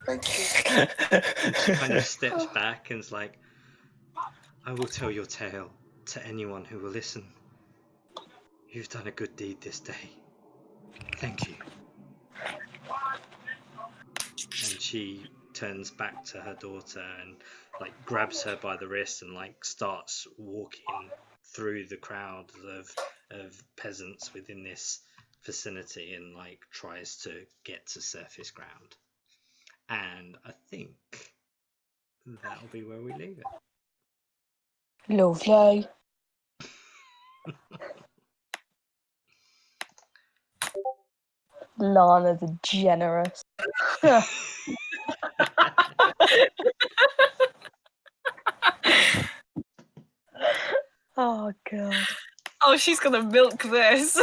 Thank you. And she kind of steps back and is like, I will tell your tale to anyone who will listen. You've done a good deed this day. Thank you. And she turns back to her daughter and like grabs her by the wrist and like starts walking through the crowd of peasants within this vicinity and like tries to get to surface ground. And I think that'll be where we leave it. Lovely. Lana the generous. Oh god. Oh, she's gonna milk this.